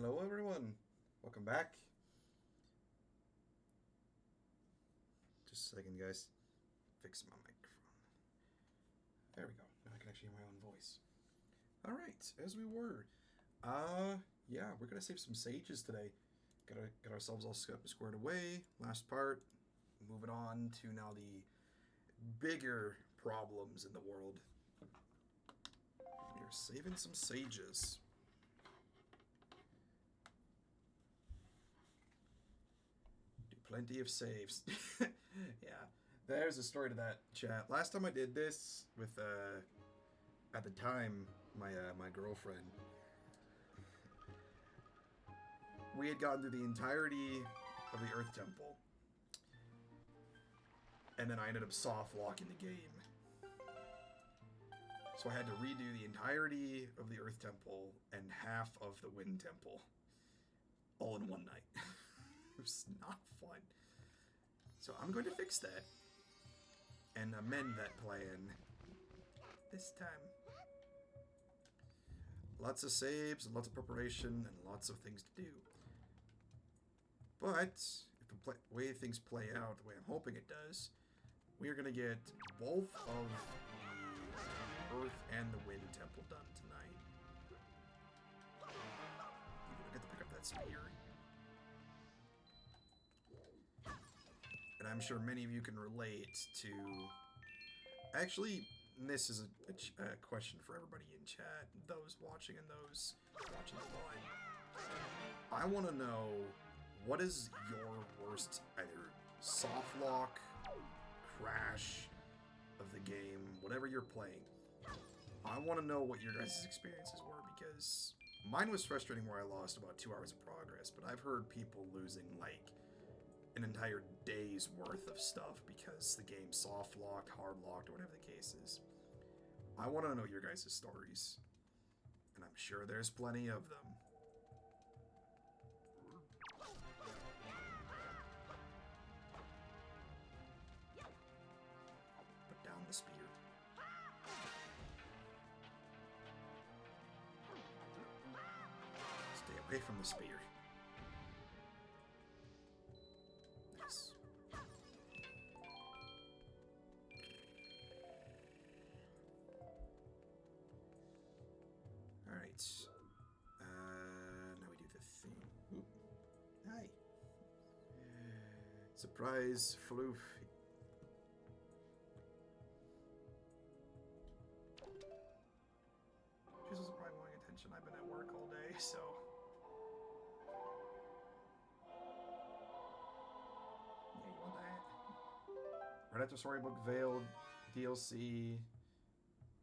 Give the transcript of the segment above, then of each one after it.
Hello, everyone. Welcome back. Just a second, guys. Fix my microphone. There we go. Now I can actually hear my own voice. All right, as we were. Yeah, we're gonna save some sages today. Gotta get ourselves all squared away. Last part. Moving on to now the bigger problems in the world. We're saving some sages. Plenty of saves. Yeah. There's a story to that, chat. Last time I did this with, at the time, my girlfriend, we had gotten through the entirety of the Earth Temple. And then I ended up soft locking the game. So I had to redo the entirety of the Earth Temple and half of the Wind Temple. All in one night. It was not fun. So I'm going to fix that and amend that plan this time. Lots of saves, and lots of preparation, and lots of things to do. But if the way things play out the way I'm hoping it does, we are going to get both of the Earth and the Wind Temple done tonight. You don't get to pick up that spear. And I'm sure many of you can relate to... Actually, this is a question for everybody in chat, those watching and those watching online. I want to know, what is your worst either soft lock, crash of the game, whatever you're playing? I want to know what your guys' experiences were, because mine was frustrating where I lost about 2 hours of progress, but I've heard people losing, like, an entire day's worth of stuff because the game soft locked, hard locked, or whatever the case is. I want to know your guys' stories, and I'm sure there's plenty of them. Put down the spear. Stay away from the spear. Nice. Alright. Now we do the thing. Ooh. Hi. Surprise floof. She's also probably wanting attention. I've been at work all day, so... Yeah, you want that? Right after Storybook Veiled DLC,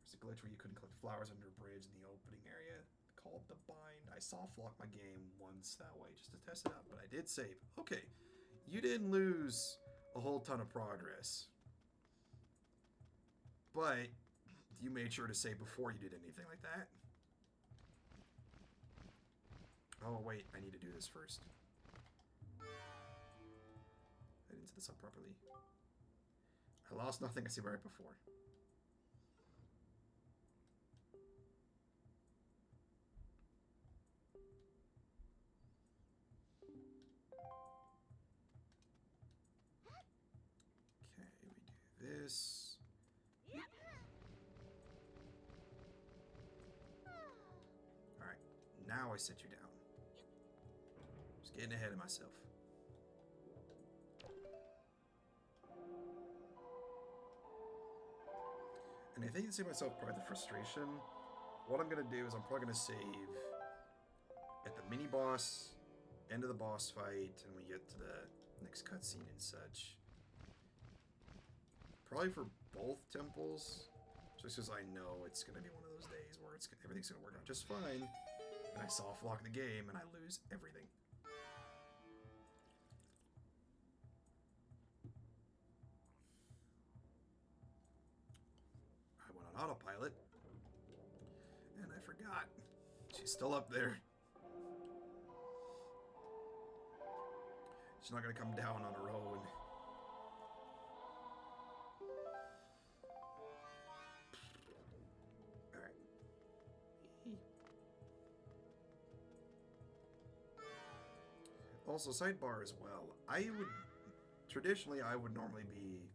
there's a glitch where you couldn't collect flowers under a bridge in the opening area called The Bind. I soft locked my game once that way just to test it out, but I did save. Okay, you didn't lose a whole ton of progress, but you made sure to save before you did anything like that. Oh wait, I need to do this first. I didn't set this up properly. I lost nothing, I see right before. Okay, we do this. Alright, now I sit you down. Just getting ahead of myself. And I think to save myself probably the frustration, what I'm going to do is I'm probably going to save at the mini-boss, end of the boss fight, and we get to the next cutscene and such. Probably for both temples, just because I know it's going to be one of those days where everything's going to work out just fine, and I soft lock the game and I lose everything. I went on autopilot, and I forgot. She's still up there. She's not going to come down on her own. Alright. Also, sidebar as well. Traditionally, I would normally be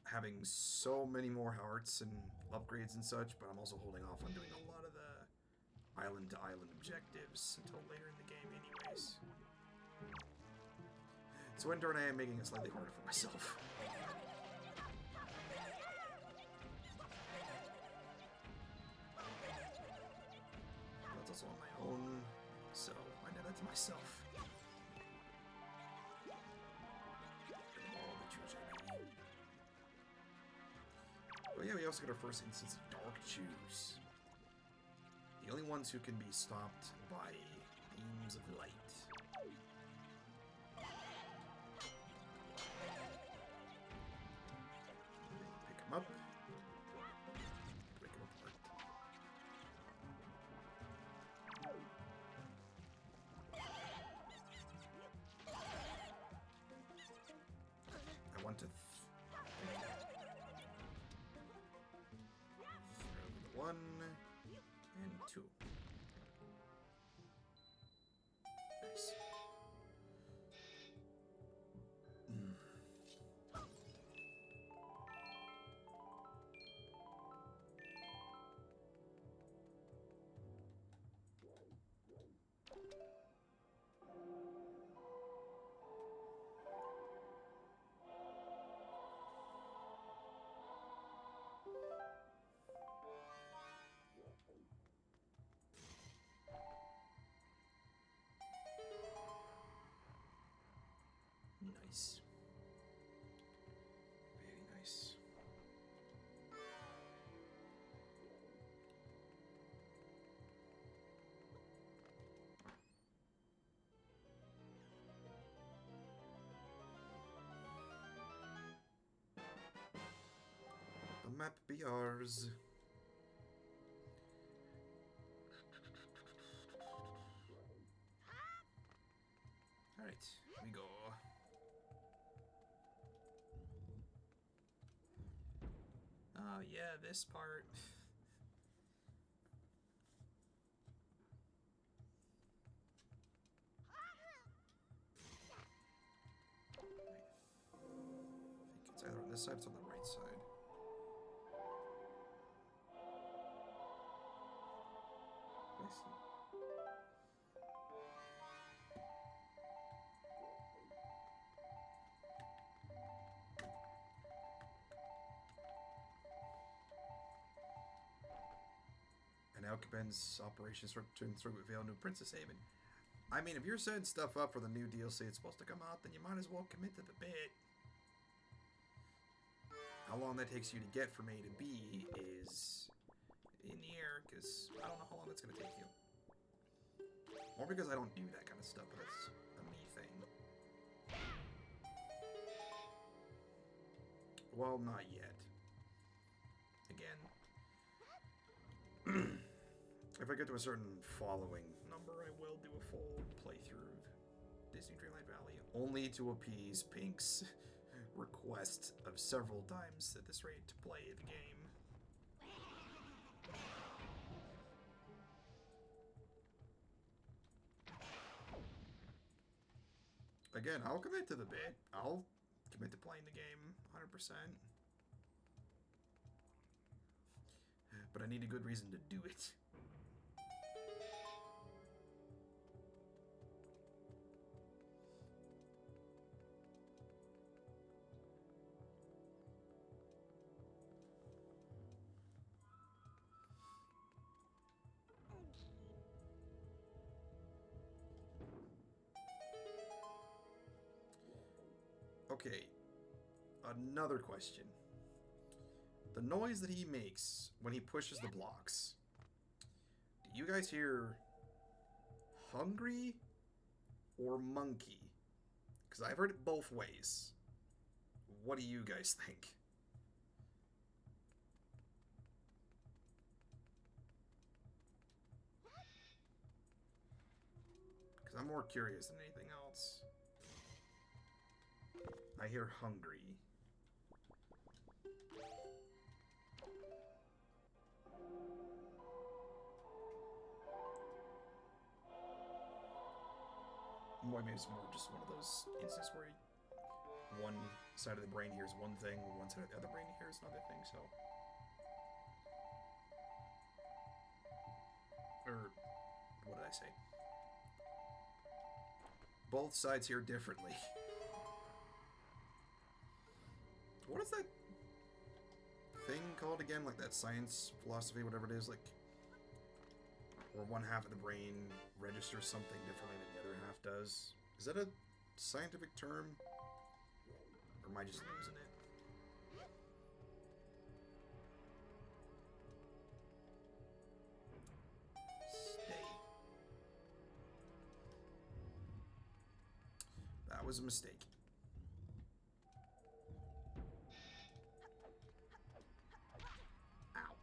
having so many more hearts and upgrades and such, but I'm also holding off on doing a lot of the island-to-island objectives until later in the game anyways. So in turn, I am making it slightly harder for myself. That's also on my own, so I did that to myself. But yeah, we also got our first instance of Dark Chews. The only ones who can be stopped by beams of light. Pick him up. Break him apart. I want to throw the 1 and 2. Nice. Nice. Very nice. The map be ours. Alright, here we go. Oh yeah, this part. I think it's either on this side or it's on the right side. I see. And Alcabend's operations start to turn through with Vale New Princess Haven. I mean, if you're setting stuff up for the new DLC it's supposed to come out, then you might as well commit to the bit. How long that takes you to get from A to B is in the air, because I don't know how long that's going to take you. More because I don't do that kind of stuff, but that's a me thing. Well, not yet. Again. If I get to a certain following number, I will do a full playthrough of Disney Dreamlight Valley, only to appease Pink's request of several times at this rate to play the game. Again, I'll commit to the bit. I'll commit to playing the game 100%. But I need a good reason to do it. Okay, another question. The noise that he makes when he pushes the blocks. Do you guys hear hungry or monkey? Because I've heard it both ways. What do you guys think? Because I'm more curious than anything else. I hear hungry. maybe it's more just one of those instances where one side of the brain hears one thing, one side of the other brain hears another thing, so... Or, what did I say? Both sides hear differently. What is that thing called again? Like that science, philosophy, whatever it is, like... Where one half of the brain registers something differently than the other half does. Is that a scientific term? Or am I just losing it? Stay. That was a mistake. Ow.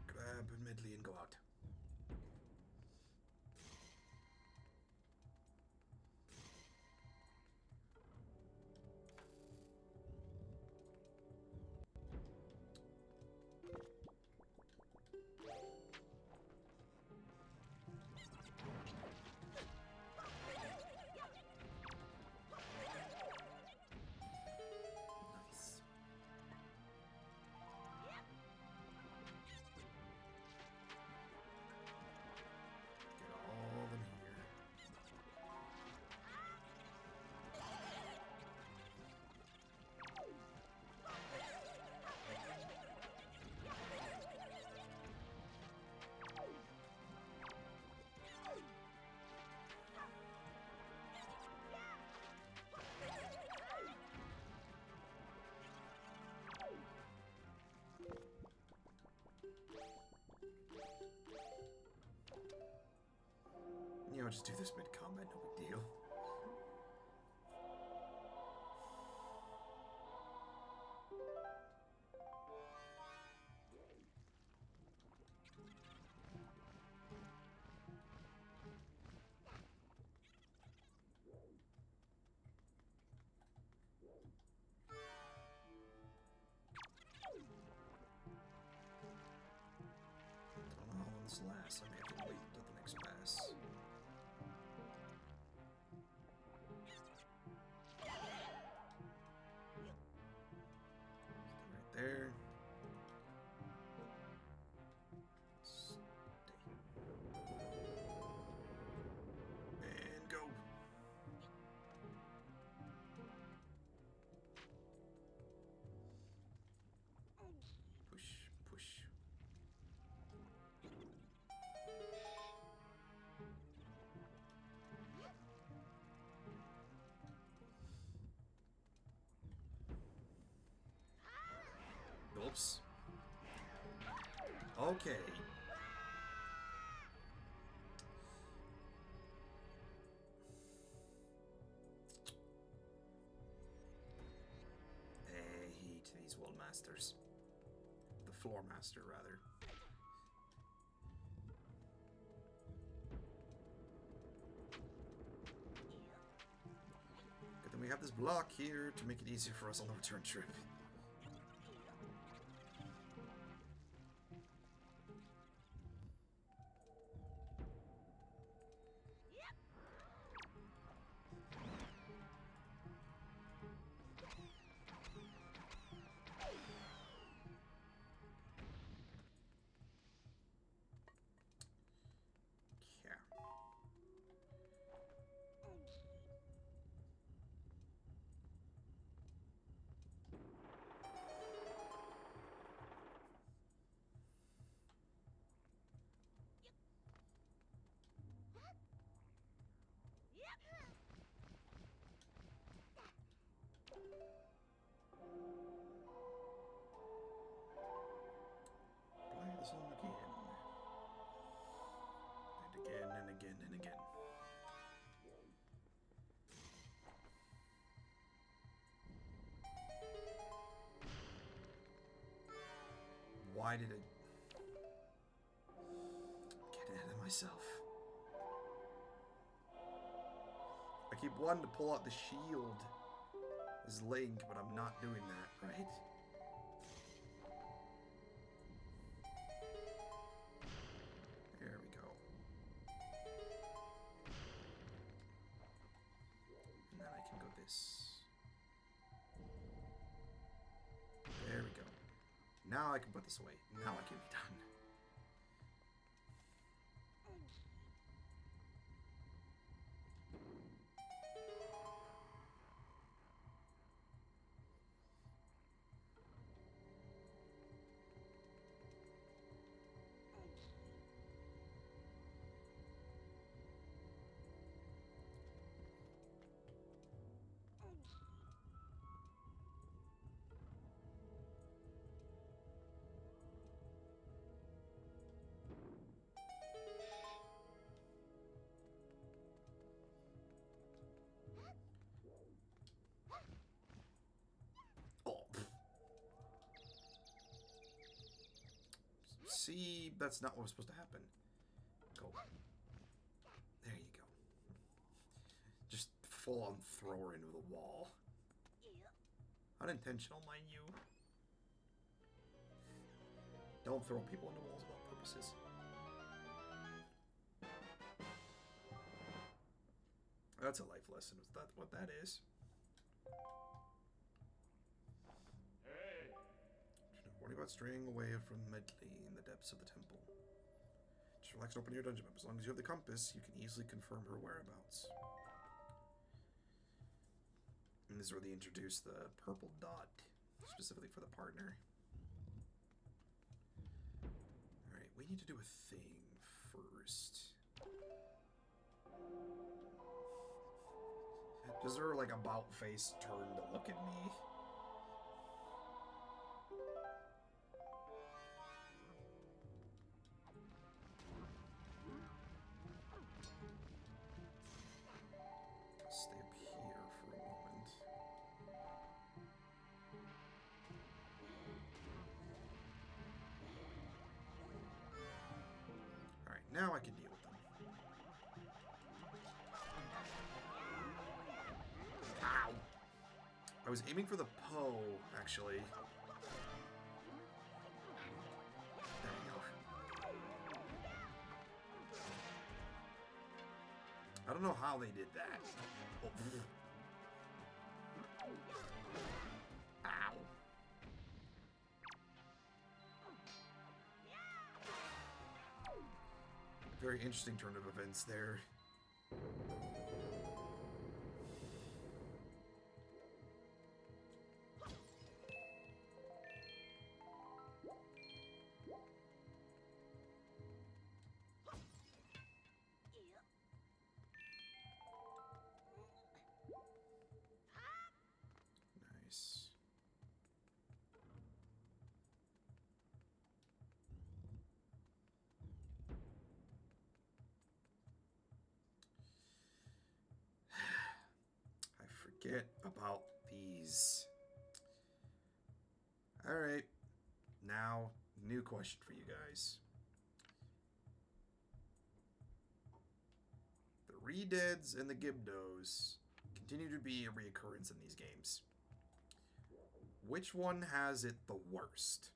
Grab medley and go out. You know, just do this mid-combat, no big deal. Don't know how long this lasts. I may have to wait until the next pass. There. Stay. And go. Push, push. Oops. Okay. Hey to these world masters. The floor master, rather. Good thing we have this block here to make it easier for us on the return trip. Play this one again. And again, and again, and again. Why did it get ahead of myself? I keep wanting to pull out the shield as Link, but I'm not doing that, right? There we go. this. There we go. Now I can put this away. Now I can be done. See, that's not what was supposed to happen. Go. There you go. Just full on throw her into the wall. Unintentional, mind you. Don't throw people into walls without purposes. That's a life lesson. Is that what that is? Worry about straying away from Medley in the depths of the temple. Just relax and open your dungeon map. As long as you have the compass, you can easily confirm her whereabouts. And this is where they introduce the purple dot, specifically for the partner. Alright, we need to do a thing first. Does her, like, about face turn to look at me? Stay up here for a moment. Alright, now I can deal with them. Ow! I was aiming for the Poe, actually. There we go. I don't know how they did that. Oh. Ow. Very interesting turn of events there. Nice. I forget about these. Alright. Now, new question for you guys. The Redeads and the Gibdos continue to be a reoccurrence in these games. Which one has it the worst?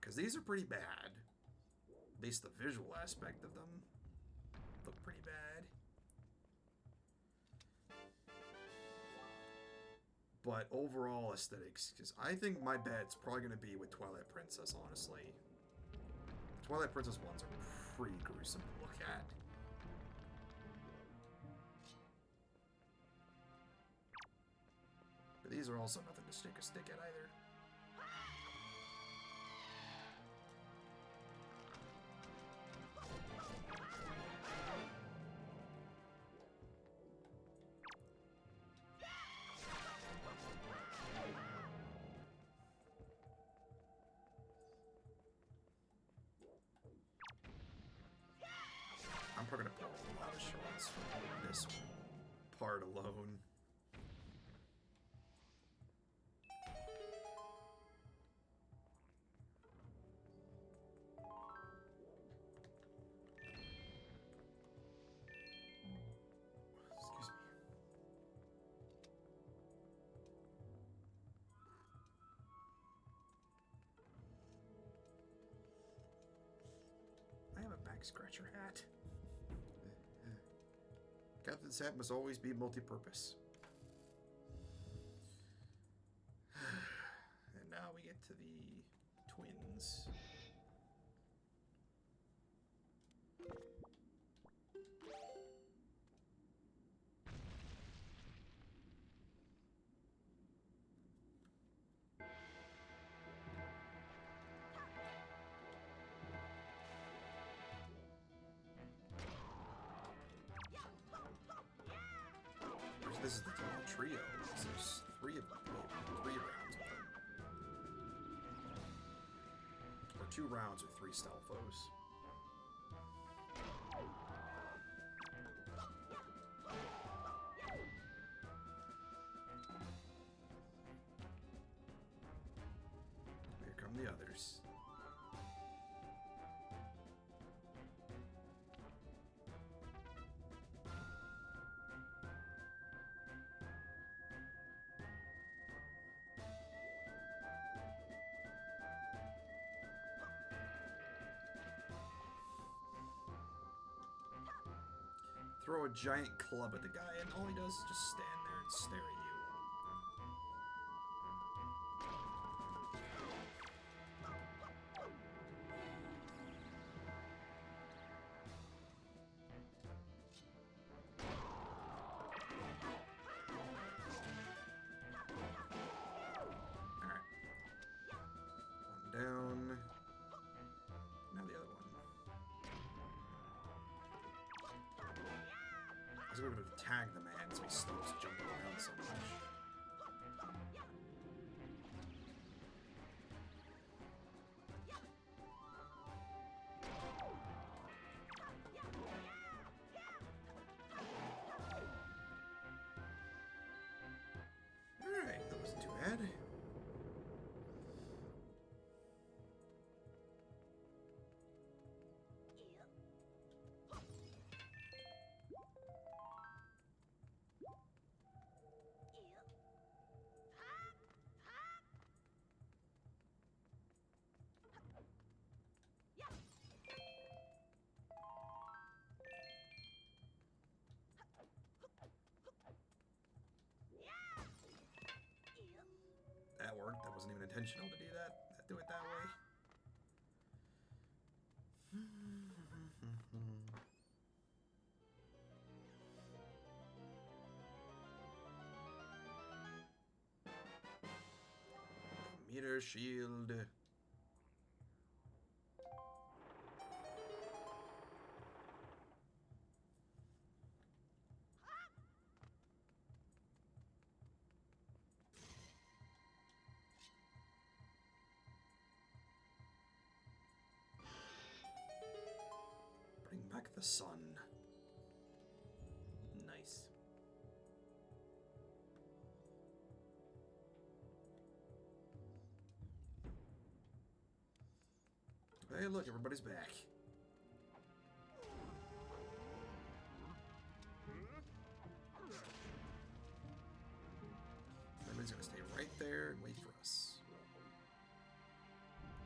Because these are pretty bad. At least the visual aspect of them look pretty bad. But overall aesthetics, because I think my bet's probably going to be with Twilight Princess, honestly. The Twilight Princess ones are pretty gruesome to look at. But these are also nothing to stick a stick at either. I'm probably going to pull a lot of shots from this part alone. Excuse me. I have a back scratcher hat. Captain's hat must always be multi-purpose. And now we get to the twins. This is the total trio. So there's three rounds of them. Or 2 rounds with 3 Stalfos. Here come the others. Throw a giant club at the guy, and all he does is just stand there and stare at you. Alright. One down. Now the other one. I was able to tag the man so he stops jumping around so much. Alright, that wasn't too bad. That worked. That wasn't even intentional to do that. Do it that way. Meter shield. Bring back the sun. Nice. Hey, look, everybody's back. Everybody's gonna stay right there and wait for us.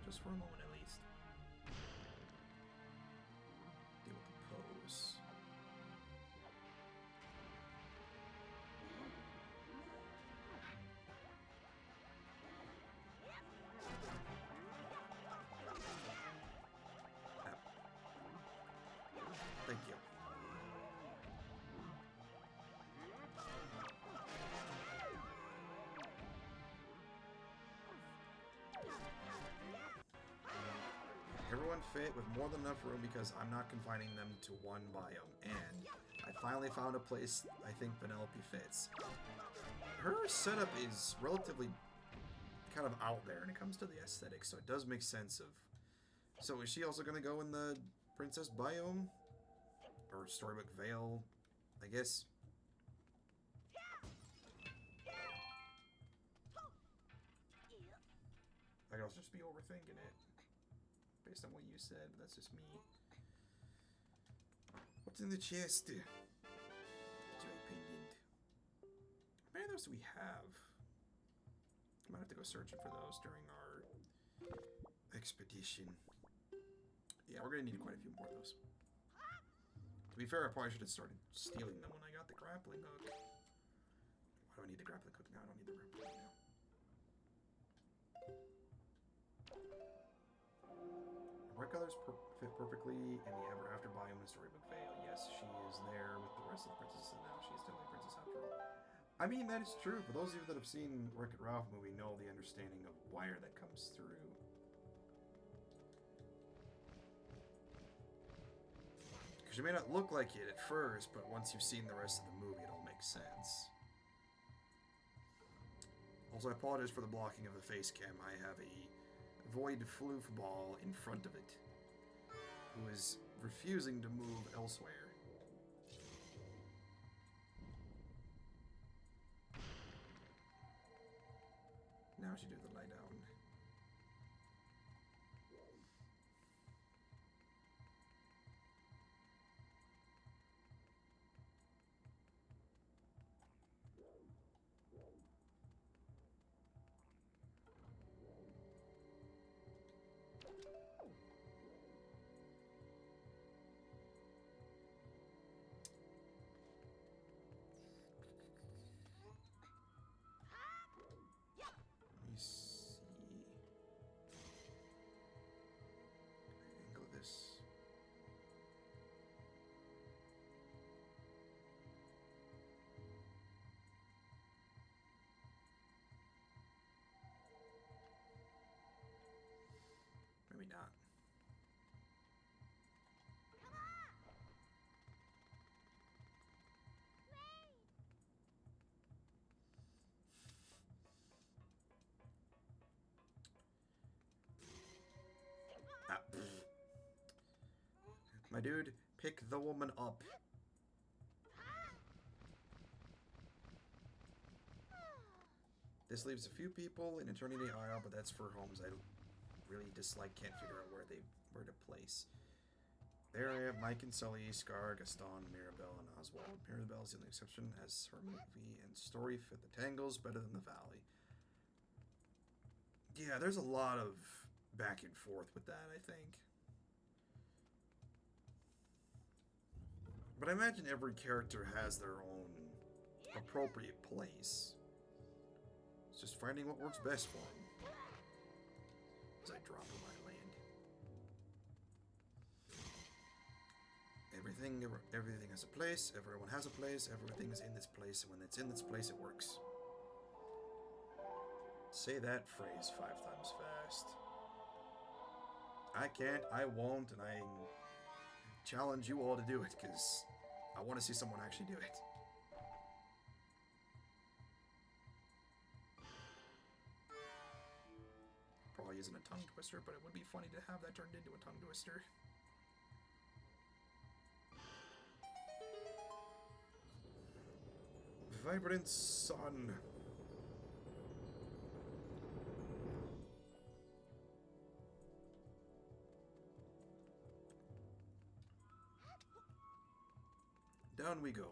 Just for a moment at least. Deal with the pose. Thank you. Everyone fit with more than enough room because I'm not confining them to one biome. And I finally found a place I think Penelope fits. Her setup is relatively kind of out there when it comes to the aesthetics, so it does make sense of... So is she also going to go in the Princess biome? Or Storybook Vale, I guess. I could also just be overthinking it. Based on what you said, but that's just me. What's in the chest? Joy pendant. How many of those do we have? I might have to go searching for those during our expedition. Yeah, we're gonna need quite a few more of those. To be fair, I probably should have started stealing them when I got the grappling hook. Why do I need the grappling hook now? I don't need the grappling hook now. Red colors fit perfectly in the Ever After biome in Storybook Vale. Yes, she is there with the rest of the princesses, and now she is still a princess after all. I mean, that is true. For those of you that have seen Wreck-It Ralph movie, know the understanding of wire that comes through. Because you may not look like it at first, but once you've seen the rest of the movie, it all makes sense. Also, I apologize for the blocking of the face cam. I have a void floof ball in front of it, who is refusing to move elsewhere. Now she do the lie down. Maybe not. Ah, my dude, pick the woman up. This leaves a few people in Eternity Isle, but that's for homes I really dislike, can't figure out where to place. There I have Mike and Sully, Scar, Gaston, Mirabelle, and Oswald. Mirabelle is the only exception, as her movie and story fit the Tangles better than the Valley. Yeah, there's a lot of back and forth with that, I think. But I imagine every character has their own appropriate place. It's just finding what works best for them. As I drop on my land. Everything has a place, everyone has a place, everything is in this place, and when it's in this place, it works. Say that phrase 5 times fast. I can't, I won't, and I challenge you all to do it, because I want to see someone actually do it. Probably isn't a tongue twister, but it would be funny to have that turned into a tongue twister. Vibrant sun. Down we go.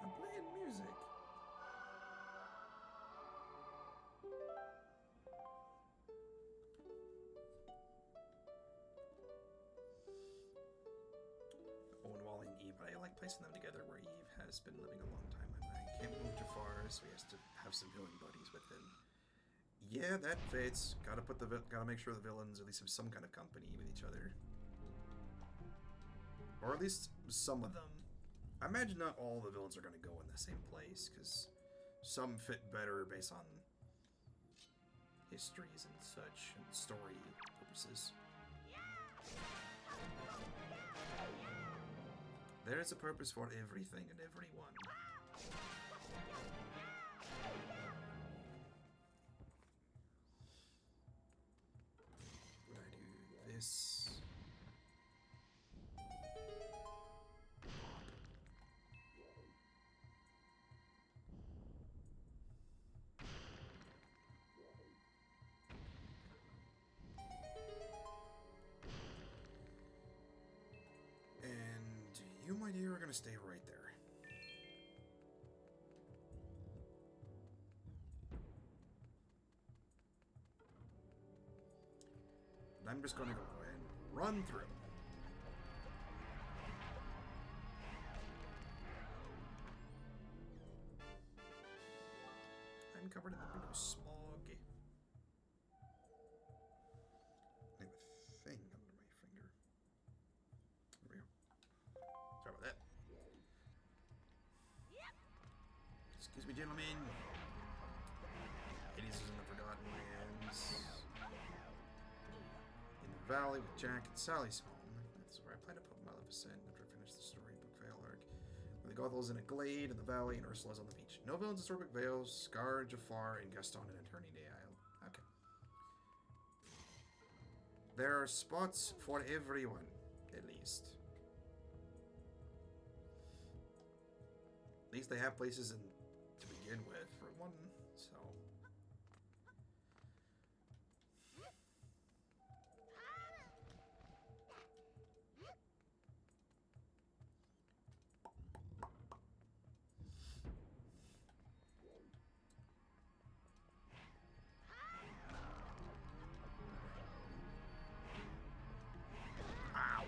I'm playing music. Owen, Wally, and Eve, but I like placing them together where Eve has been living a long time and I can't move Jafar, so he has to have some villain buddies with him. Yeah, that fits. Gotta make sure the villains at least have some kind of company with each other. Or at least some of them. I imagine not all the villains are going to go in the same place, because some fit better based on histories and such, and story purposes. There is a purpose for everything and everyone. Would I do this? gonna stay right there. And I'm just gonna go and run through. I'm covered in the blue smog. I have a thing under my finger. There we go. Sorry about that. Excuse me, gentlemen. Hades is in the Forgotten Lands. In the valley with Jack and Sally's home. That's where I plan to put Maleficent after I finish the Storybook Vale arc. Where the Gothel's in a glade in the valley and Ursula's on the beach. No villains in Storybook Vale, Scar, Jafar, and Gaston in Eternity Isle. Okay. There are spots for everyone, at least. At least they have places in, to begin with, for one, so... Ow!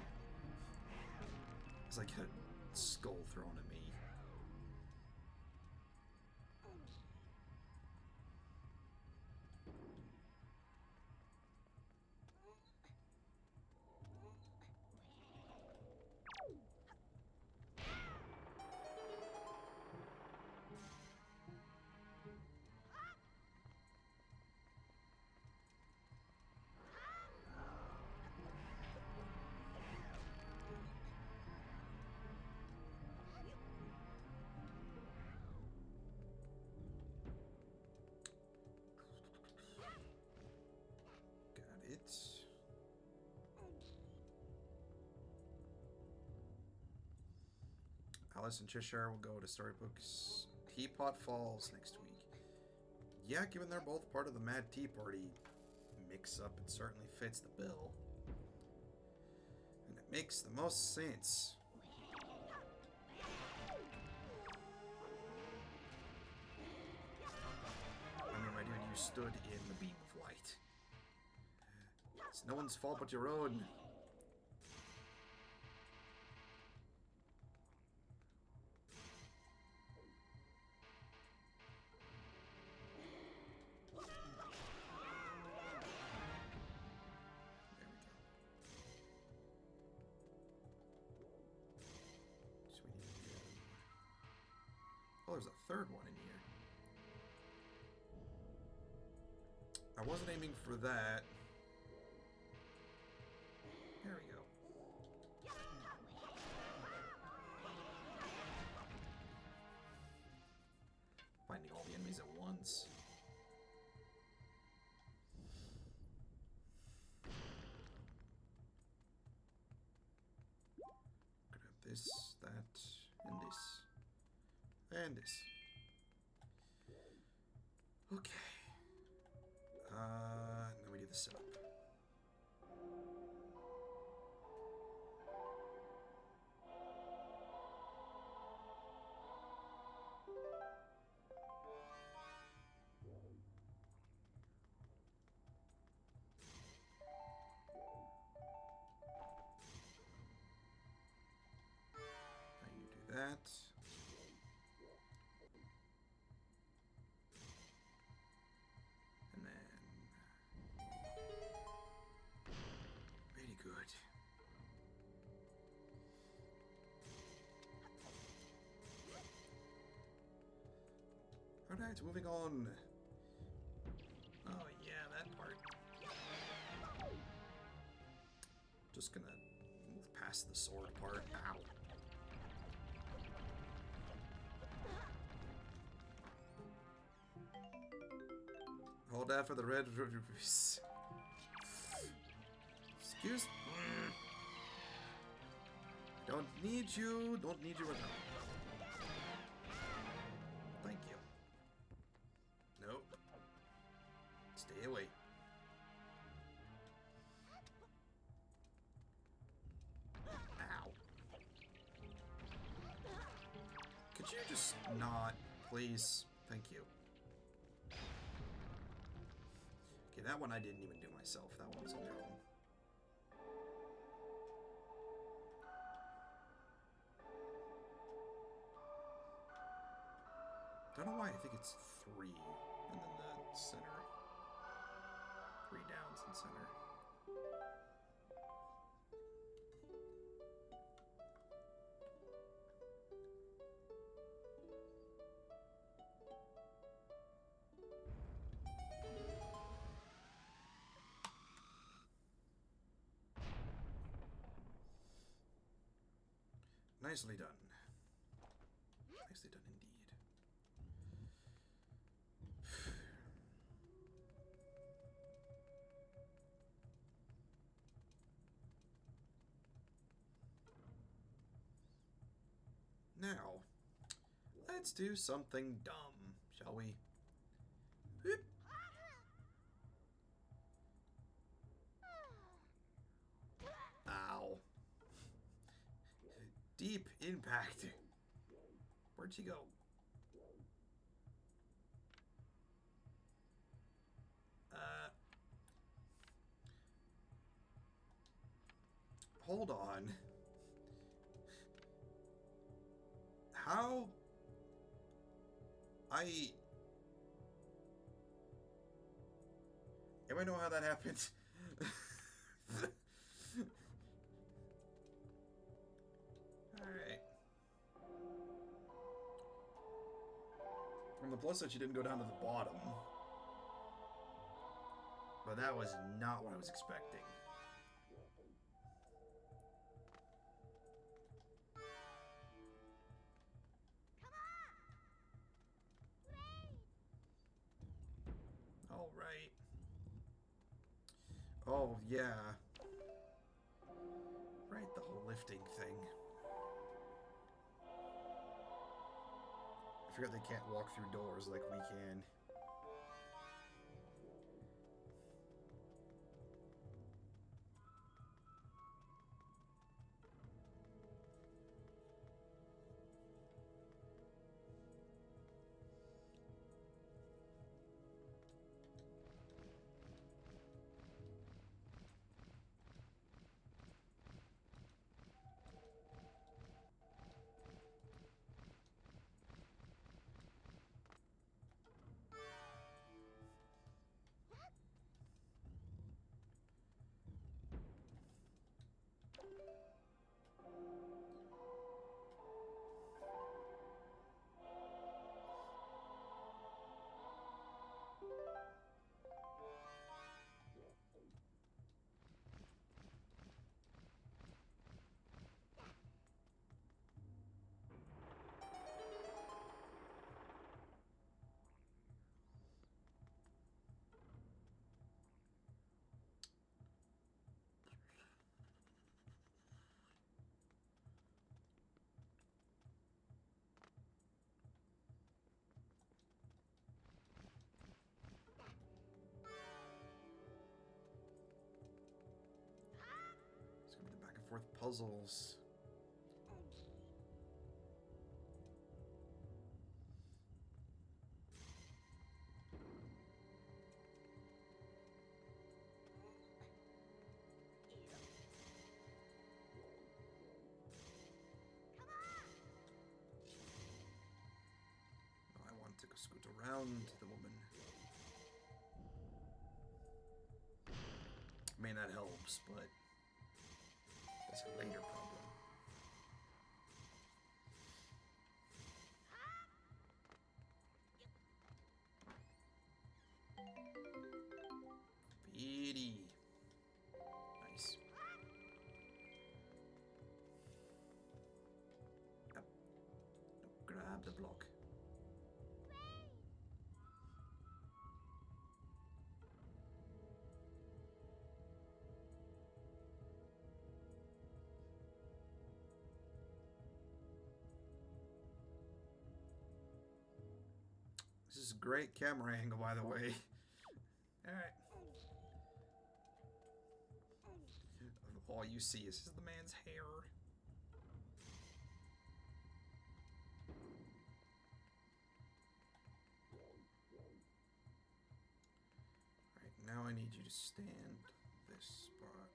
It's like a skull thrown at me. Got it. Alice and Cheshire will go to Storybooks Teapot Falls next week. Yeah, given they're both part of the Mad Tea Party mix-up, it certainly fits the bill. And it makes the most sense. I mean, my dude, you stood in the beam of light. It's no one's fault but your own. Oh, there's a third one in here. I wasn't aiming for that. There we go. Finding all the enemies at once. Grab this, that, and this. And this. Okay. Now we do the setup. Now you do that. Good. Alright, moving on. Oh yeah, that part. Just gonna move past the sword part. Ow. Hold out for the red rubies. Excuse me. Don't need you. Don't need you right now. Thank you. Nope. Stay away. Ow. Could you just not, please? Thank you. Okay, that one I didn't even do myself. That one's on their own. Don't know why. I think it's 3, and then the center. 3 downs and center. Nicely done. Nicely done indeed. Now, let's do something dumb, shall we? Whoop. Ow. Deep impact. Where'd she go? Hold on. How? Anybody know how that happened? Alright. On the plus side, she didn't go down to the bottom. But that was not what I was expecting. Alright. Oh, yeah. Right, the whole lifting thing. I forgot they can't walk through doors like we can. Forth puzzles. I want to go scoot around the woman. I mean, that helps, but that's a later problem. Speedy. Nice. Up. Grab the block. This is a great camera angle, by the way. Alright. All you see is the man's hair. I need you to stand this spot.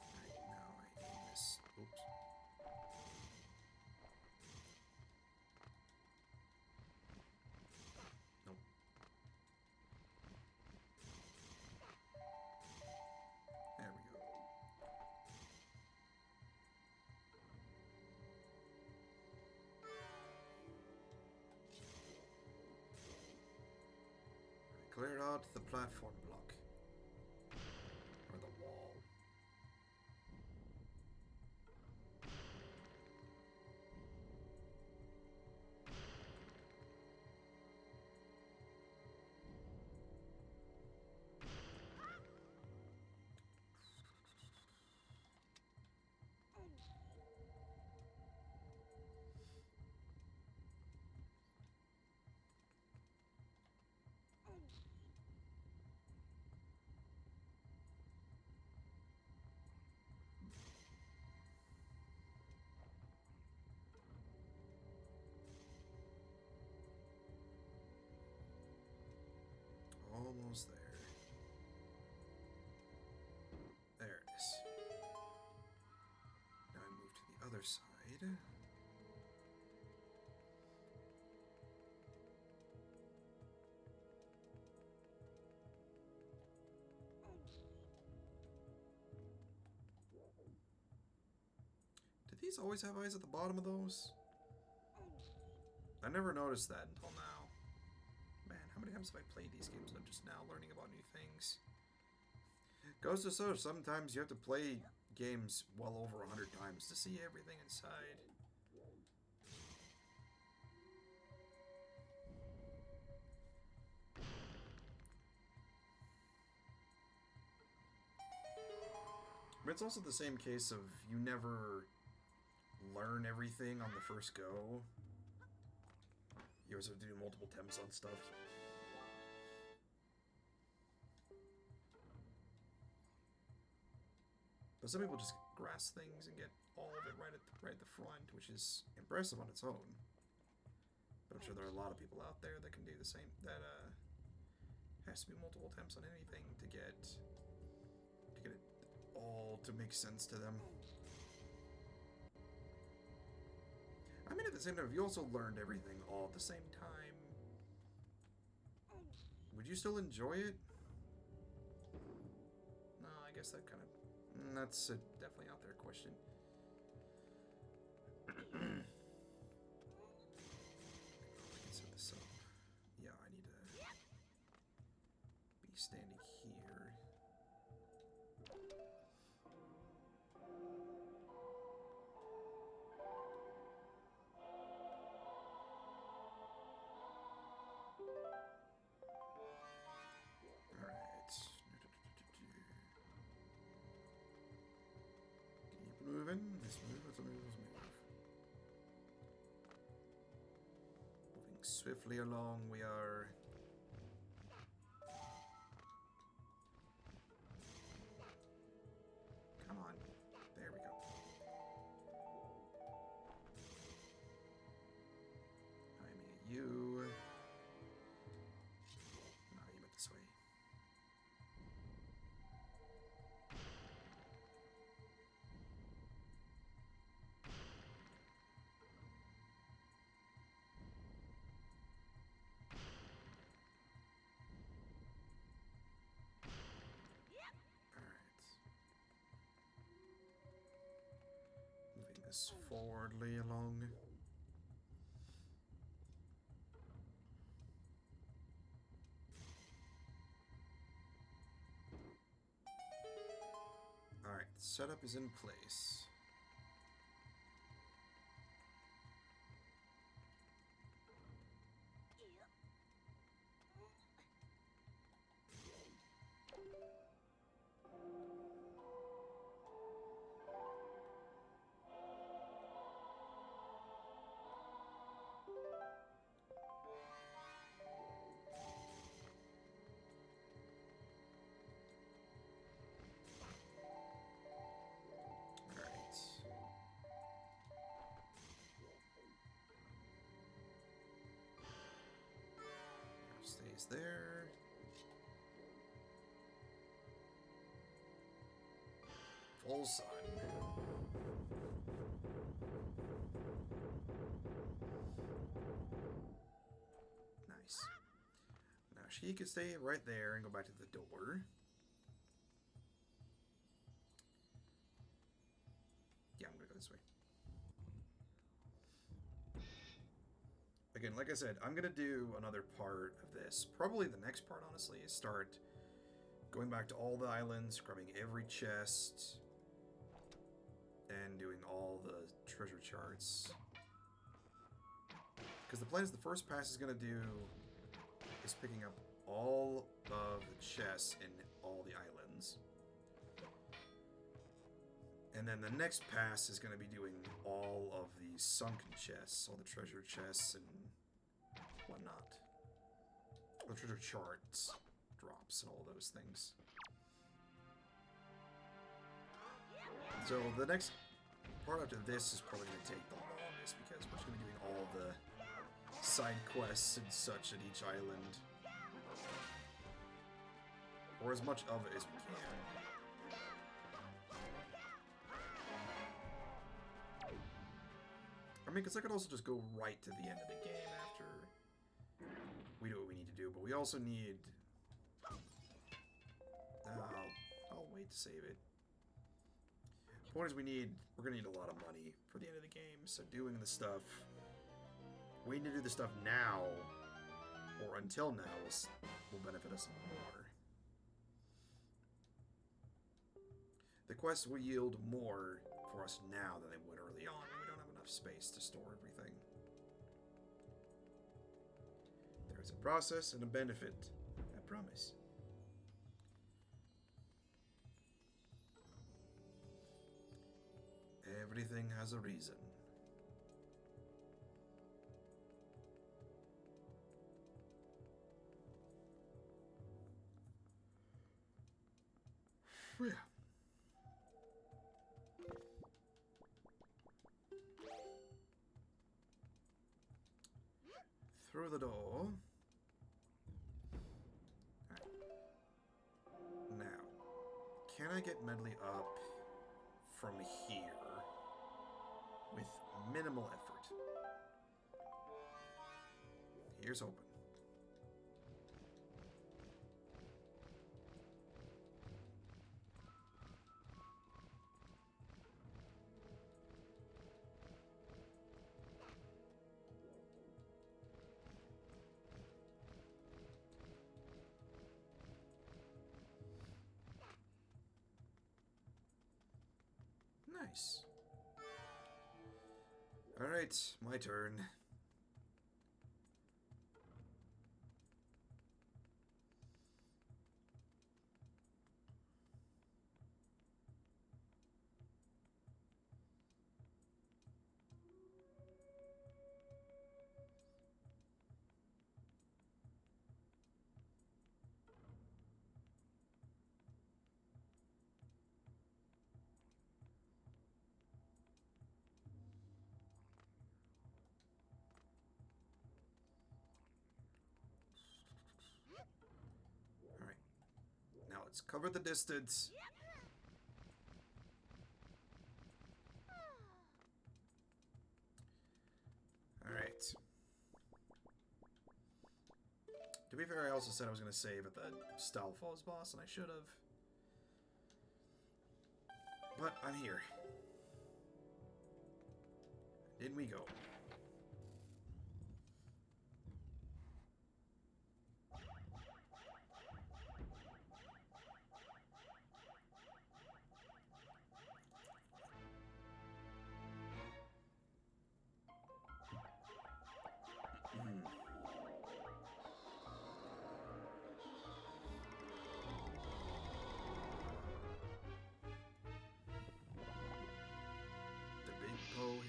Alright, now I aim this. Oops. Nope. There we go. Cleared out the platform block. Or the wall. Almost there. There it is. Now I move to the other side. Did these always have eyes at the bottom of those? I never noticed that until now. Man, how many times have I played these games and I'm just now learning about new things? Goes to show, sometimes you have to play games well over 100 times to see everything inside. But it's also the same case of you never learn everything on the first go. You always have to do multiple attempts on stuff. But some people just grasp things and get all of it right at the front, which is impressive on its own. But I'm sure there are a lot of people out there that can do the same. That has to be multiple attempts on anything to get it all to make sense to them. I mean, at the same time, if you also learned everything all at the same time, would you still enjoy it? No, I guess that kind of... That's a definitely out there question. I can set this up. Yeah, I need to be standing here. Moving. Let's move. Let's move. Let's move. Moving swiftly along. We are. Come on. There we go. Aiming at you. No, aim it this way. This forwardly along. Alright, setup is in place. there. Full sun. Nice. Now she can stay right there and go back to the door. Yeah, I'm gonna go this way. Again, like I said, I'm gonna do another part of this. Probably the next part, honestly, is start going back to all the islands, grabbing every chest, and doing all the treasure charts. Because the plan is the first pass is gonna do is picking up all of the chests in all the islands. And then the next pass is going to be doing all of the sunken chests, all the treasure chests and whatnot. The treasure charts, drops, and all those things. So the next part after this is probably going to take the longest because we're just going to be doing all the side quests and such at each island. Or as much of it as we can. I mean, because I could also just go right to the end of the game after we do what we need to do, but we also need... I'll wait to save it. The point is we're going to need a lot of money for the end of the game, so doing the stuff... Waiting to do the stuff now, or until now, will benefit us more. The quests will yield more for us now than they would early on. We don't have enough space to store everything. There's a process and a benefit, I promise. Everything has a reason. Yeah. Through the door. Right. Now, can I get Medley up from here with minimal effort? Here's hoping. Nice. Alright, my turn. Now let's cover the distance. Alright. To be fair, I also said I was going to save at the Stalfos boss, and I should have. But I'm here. In we go.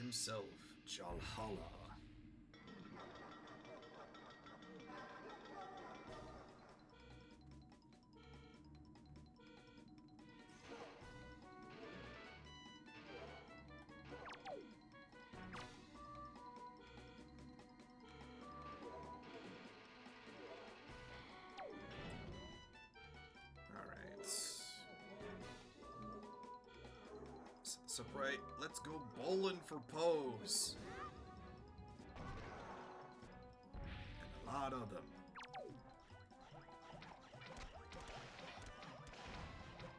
Himself, Jalhalla. So pray, let's go bowling for pose. And a lot of them.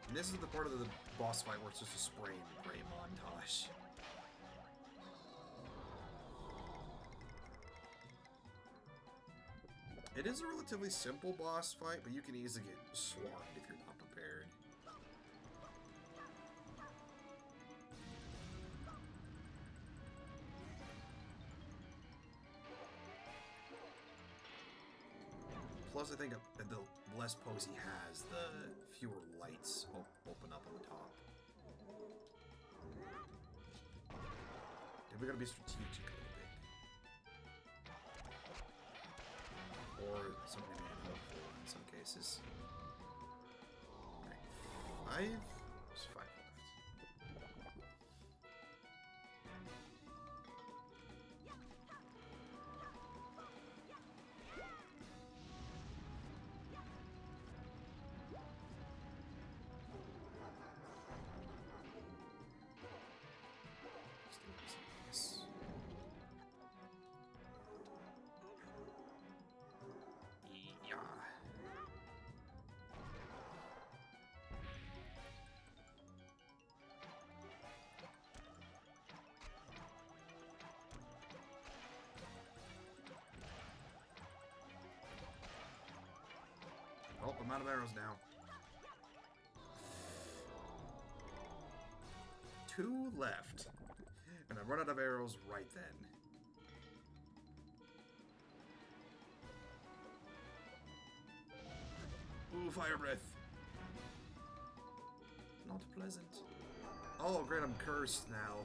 And this is the part of the boss fight where it's just a spray and pray montage. It is a relatively simple boss fight, but you can easily get swarmed if you're not prepared. Plus, I think the less pose he has, the fewer lights open up on the top. We gotta be strategic a little bit. Or something helpful in some cases. Alright, 5? There's 5 left. Oh, I'm out of arrows now. 2 left. And I run out of arrows right then. Ooh, fire breath. Not pleasant. Oh, great, I'm cursed now.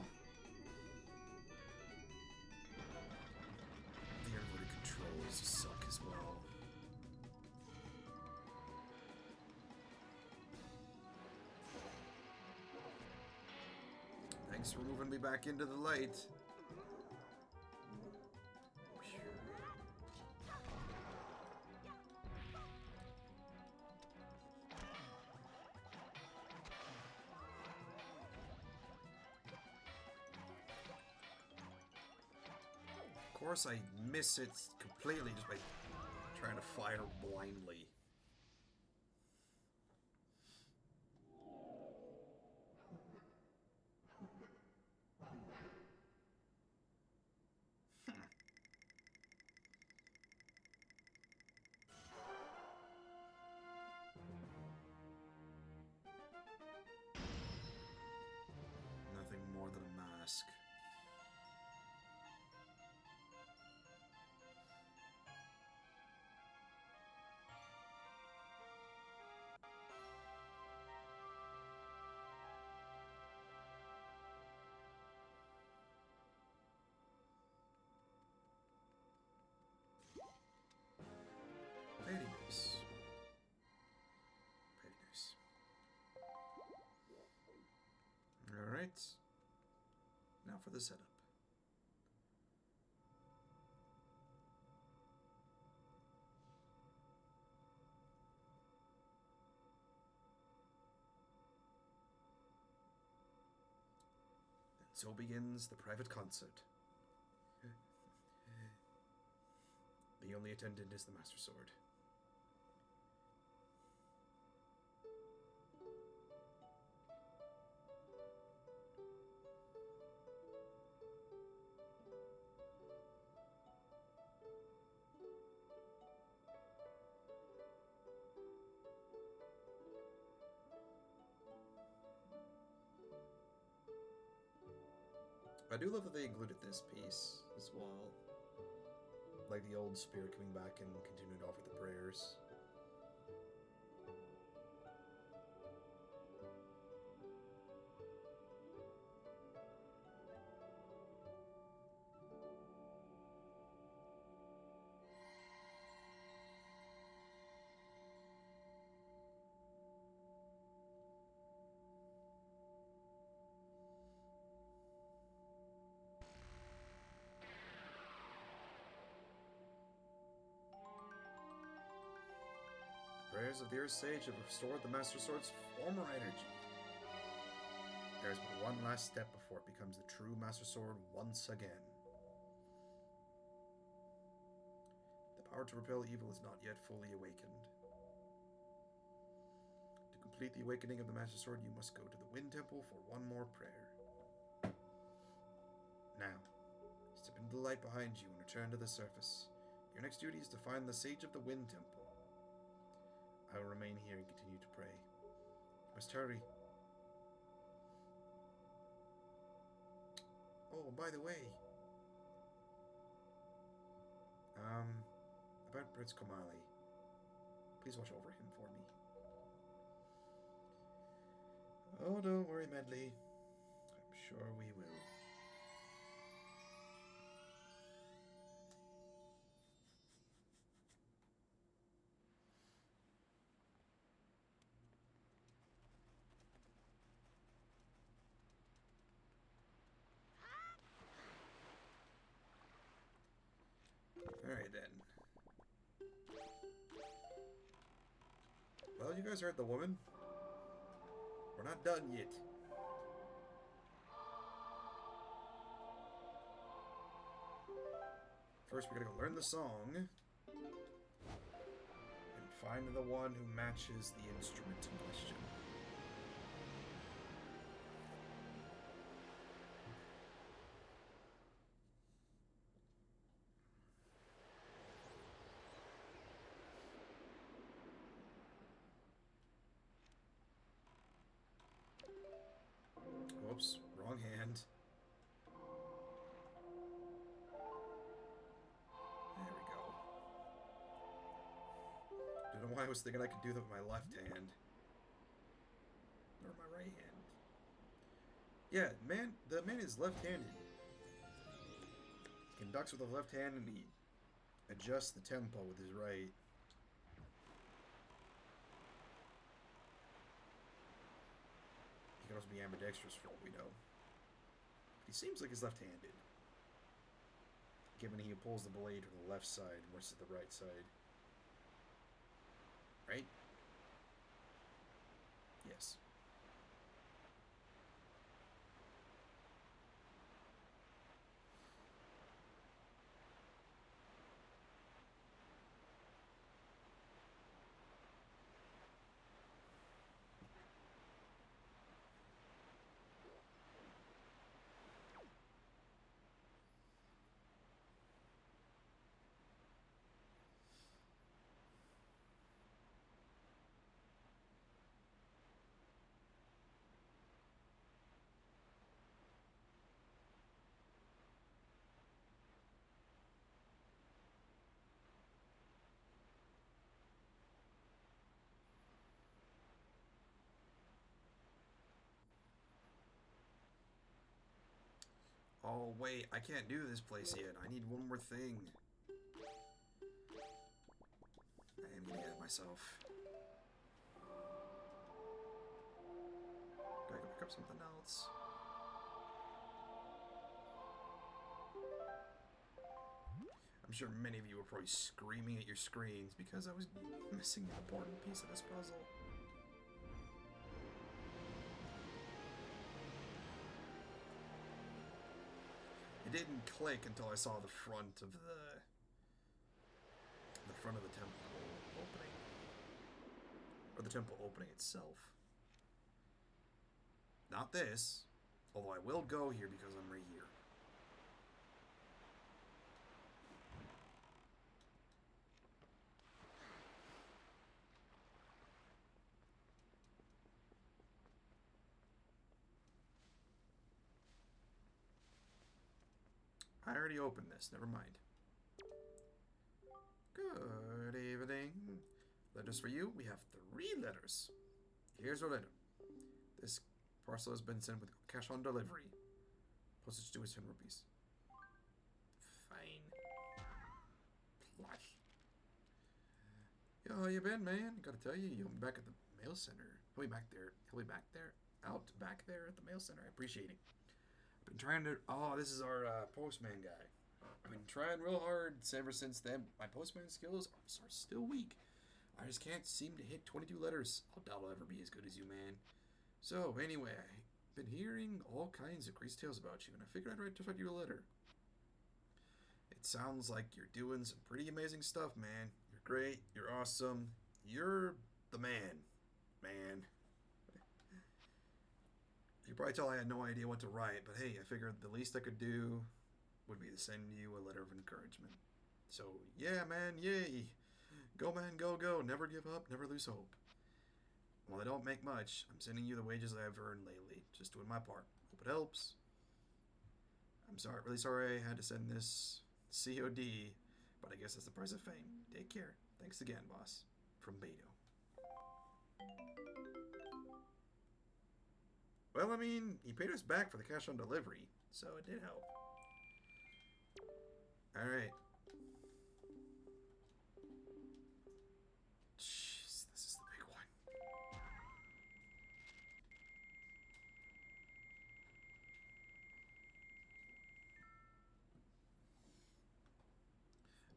The inverted controls suck as well. Thanks for moving me back into the light. Of course, I miss it completely just by trying to fire blindly. Nothing more than a mask. Very nice. Very nice. Alright. Now for the setup. And so begins the private concert. The only attendant is the Master Sword. I do love that they included this piece as well. Like the old spirit coming back and continuing to offer the prayers. The prayers of the Earth Sage have restored the Master Sword's former energy. There is but one last step before it becomes the true Master Sword once again. The power to repel evil is not yet fully awakened. To complete the awakening of the Master Sword, you must go to the Wind Temple for one more prayer. Now, step into the light behind you and return to the surface. Your next duty is to find the Sage of the Wind Temple. I will remain here and continue to pray. You must hurry. Oh, by the way, about Prince Komali, please watch over him for me. Oh, don't worry, Medley. I'm sure we will. Alright then. Well, you guys heard the woman. We're not done yet. First, we gotta go learn the song. And find the one who matches the instrument in question. Whoops, wrong hand. There we go. Don't know why I was thinking I could do that with my left hand. Or my right hand. Yeah, the man is left-handed. He conducts with the left hand and he adjusts the tempo with his right. He can also be ambidextrous for all we know. He seems like he's left-handed. Given he pulls the blade from the left side versus the right side. Right? Yes. Oh, wait, I can't do this place yet. I need one more thing. I am getting ahead of myself. Gotta go pick up something else. I'm sure many of you were probably screaming at your screens because I was missing an important piece of this puzzle. It didn't click until I saw the front of the temple opening. Or the temple opening itself. Not this. Although I will go here because I'm right here. I already opened this, never mind. Good evening. Letters for you. We have 3 letters. Here's your letter. This parcel has been sent with cash on delivery. Postage due is 10 rupees. Fine. Plush. Yo, how you been, man? Gotta tell you, you'll be back at the mail center. He'll be back there. He'll be back there. Out back there at the mail center. I appreciate it. Been trying to. Oh, this is our postman guy. I've been trying real hard ever since then. My postman skills are still weak. I just can't seem to hit 22 letters. I'll doubt I'll ever be as good as you, man. So, anyway, been hearing all kinds of crazy tales about you, and I figured I'd write you a letter. It sounds like you're doing some pretty amazing stuff, man. You're great. You're awesome. You're the man. Man. You probably tell I had no idea what to write, but hey, I figured the least I could do would be to send you a letter of encouragement. So, yeah, man, yay. Go, man, go, go. Never give up, never lose hope. While I don't make much, I'm sending you the wages I've earned lately. Just doing my part. Hope it helps. I'm sorry, really sorry I had to send this COD, but I guess that's the price of fame. Take care. Thanks again, boss. From Beto. Well, I mean, he paid us back for the cash on delivery, so it did help. Alright. Jeez, this is the big one.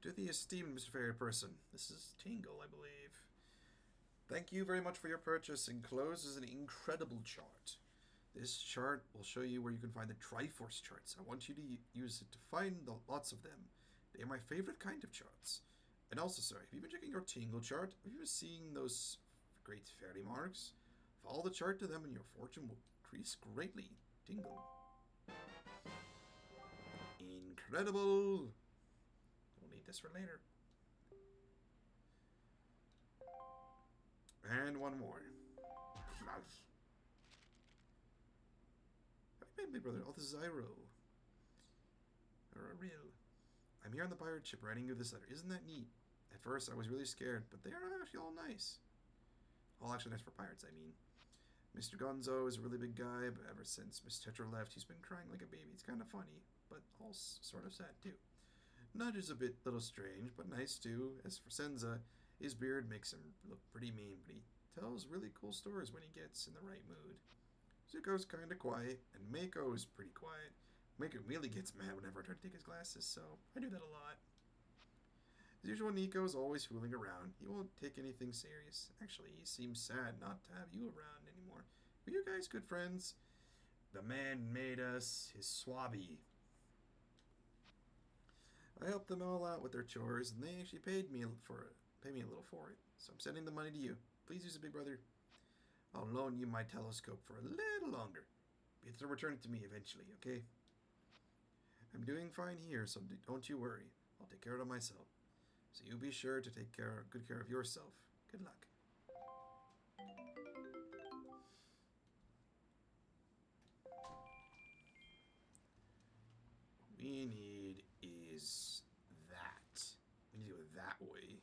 To the esteemed Mr. Fairy Person, this is Tingle, I believe. Thank you very much for your purchase. Enclosed is an incredible chart. This chart will show you where you can find the Triforce charts. I want you to use it to find lots of them. They are my favorite kind of charts. And also, sir, have you been checking your Tingle chart? Have you been seeing those great fairy marks? Follow the chart to them and your fortune will increase greatly. Tingle. Incredible! We'll need this for later. And one more. Happy big brother. Oh, this is Iro. Or Hyrule. I'm here on the pirate ship writing you this letter. Isn't that neat? At first, I was really scared, but they are actually all nice. All actually nice for pirates, I mean. Mr. Gonzo is a really big guy, but ever since Miss Tetra left, he's been crying like a baby. It's kind of funny, but also sort of sad, too. Nudge is a little strange, but nice, too. As for Senza, his beard makes him look pretty mean, but he tells really cool stories when he gets in the right mood. Zuko's kind of quiet, and Mako's pretty quiet. Mako really gets mad whenever I try to take his glasses, so I do that a lot. As usual, Nico's always fooling around. He won't take anything serious. Actually, he seems sad not to have you around anymore. Were you guys good friends? The man made us his swabby. I helped them all out with their chores, and they actually paid me a little for it. So I'm sending the money to you. Please use it, big brother. I'll loan you my telescope for a little longer. Be able to return it to me eventually, okay? I'm doing fine here, so don't you worry. I'll take care of it myself. So you be sure to take good care of yourself. Good luck. What we need is that. We need to do it that way.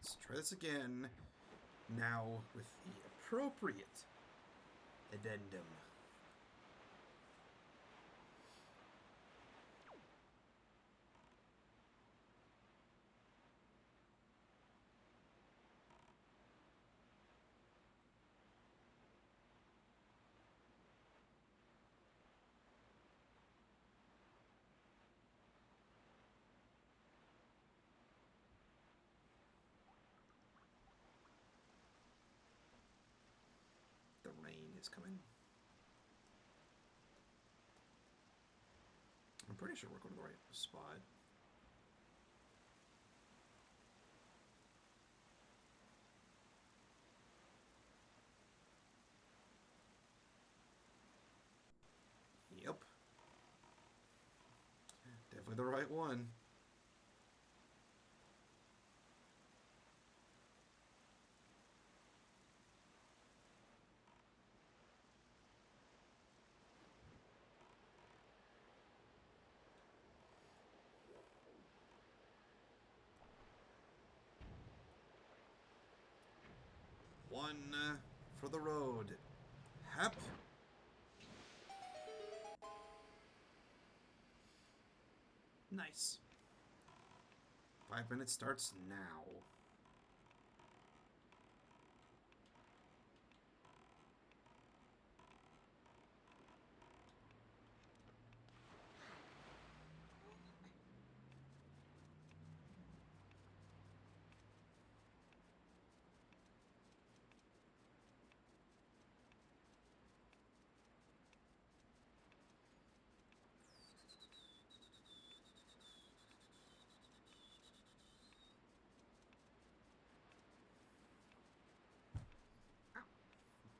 Let's try this again. Now with the appropriate addendum. Rain is coming. I'm pretty sure we're going to the right spot. Yep. Definitely the right one. One for the road. Hap. Nice. 5 minutes starts now.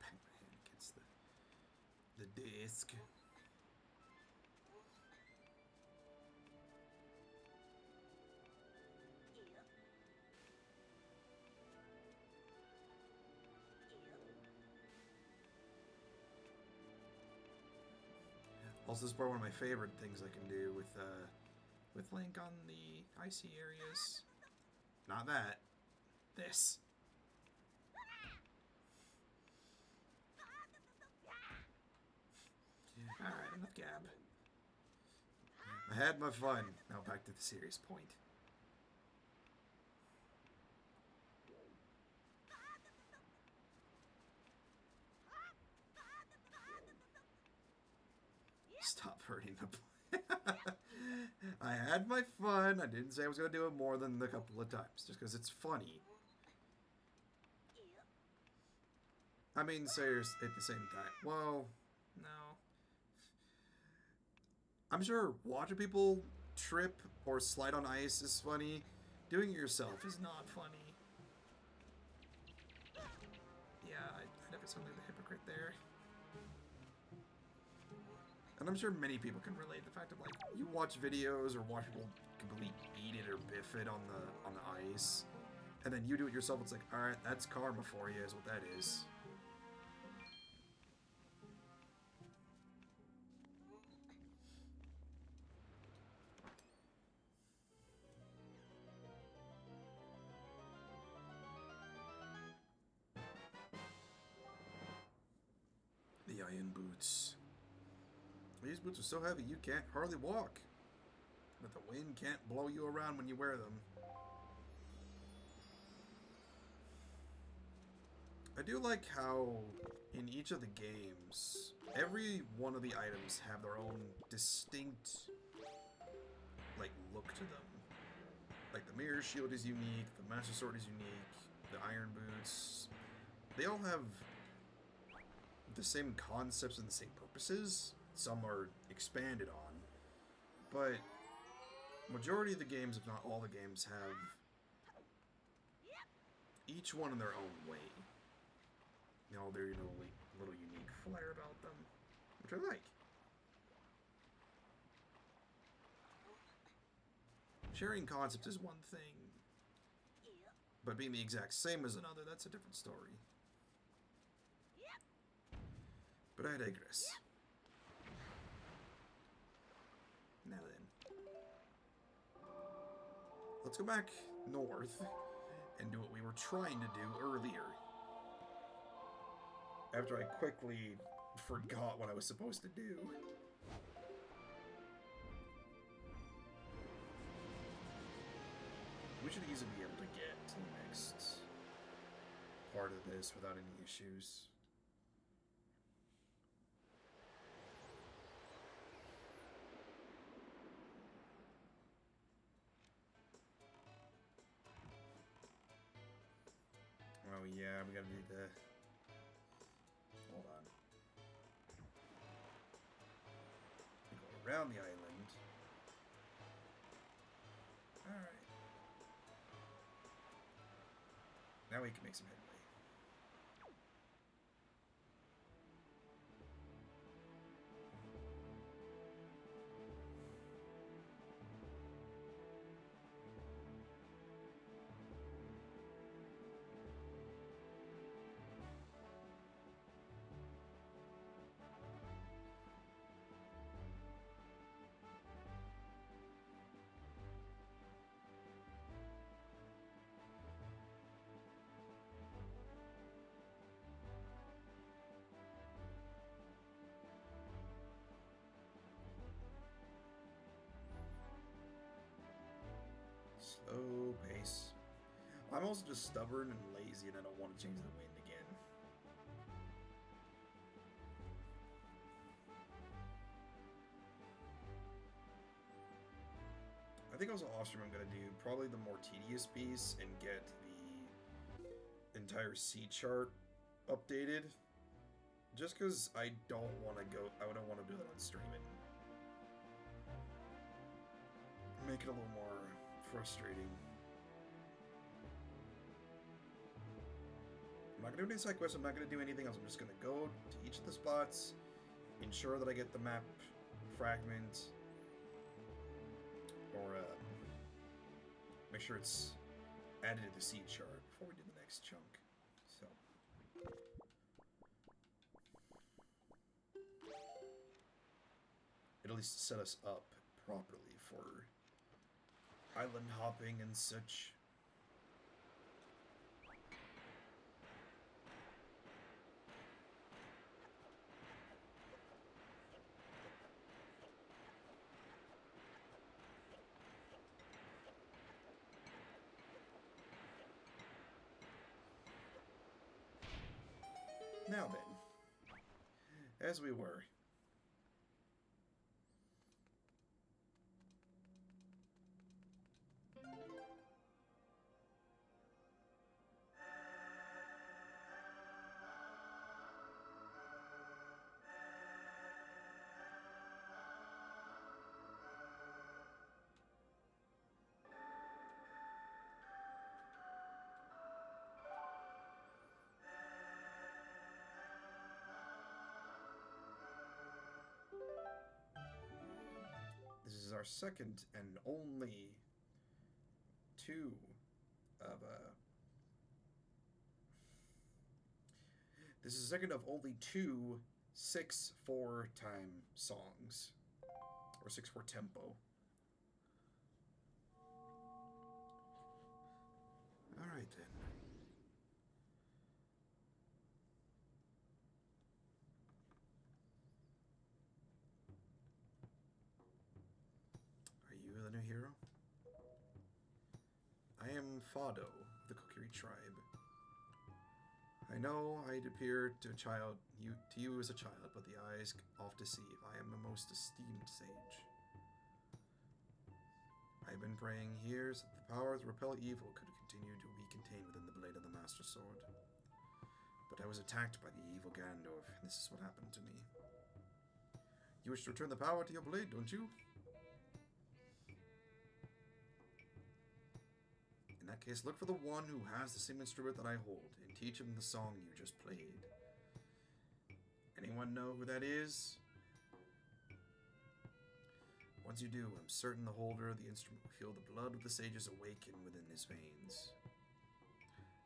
Bang my head against the disc. Also, this is probably one of my favorite things I can do with Link on the icy areas. Not that. This. Alright, enough gab. I had my fun. Now back to the serious point. Stop hurting the play. I had my fun. I didn't say I was going to do it more than a couple of times, just because it's funny. I mean, serious at the same time. Well, no. I'm sure watching people trip or slide on ice is funny. Doing it yourself is not funny. Yeah, I never sound like the hypocrite there. And I'm sure many people can relate to the fact of, like, you watch videos or watch people completely eat it or biff it on the ice, and then you do it yourself. It's like, alright, that's karma for you, is what that is. The iron boots. These boots are so heavy you can't hardly walk. But the wind can't blow you around when you wear them. I do like how in each of the games, every one of the items have their own distinct, like, look to them. Like, the mirror shield is unique, the master sword is unique, the iron boots. They all have the same concepts and the same purposes. Some are expanded on, but majority of the games, if not all the games, have each one in their own way. You know, their like, little unique flair about them, which I like. Sharing concepts is one thing, but being the exact same as another, that's a different story. But I digress. Now then, let's go back north and do what we were trying to do earlier. After I quickly forgot what I was supposed to do. We should easily be able to get to the next part of this without any issues. Oh yeah, we gotta do the... Hold on. We go around the island. Alright. Now we can make some headway. I'm also just stubborn and lazy, and I don't want to change the wind again. I think also off stream I'm going to do probably the more tedious piece and get the entire sea chart updated. Just because I don't want to go, I don't want to do that on stream and make it a little more frustrating. I'm not going to do any side quests, I'm not going to do anything else. I'm just going to go to each of the spots, ensure that I get the map fragment, or make sure it's added to the seed chart before we do the next chunk. So. It'll at least set us up properly for island hopping and such. Now then, as we were. This is our second and only two of this is the second of only two 6/4 time songs, or 6/4 tempo. All right then. New hero? I am Fado of the Kokiri tribe. I know I'd appear to you as a child, but the eyes oft deceive. I am the most esteemed sage. I've been praying years that the power to repel evil could continue to be contained within the blade of the Master Sword. But I was attacked by the evil Gandorf, and this is what happened to me. You wish to return the power to your blade, don't you? In that case, look for the one who has the same instrument that I hold, and teach him the song you just played. Anyone know who that is? Once you do, I'm certain the holder of the instrument will feel the blood of the sages awaken within his veins.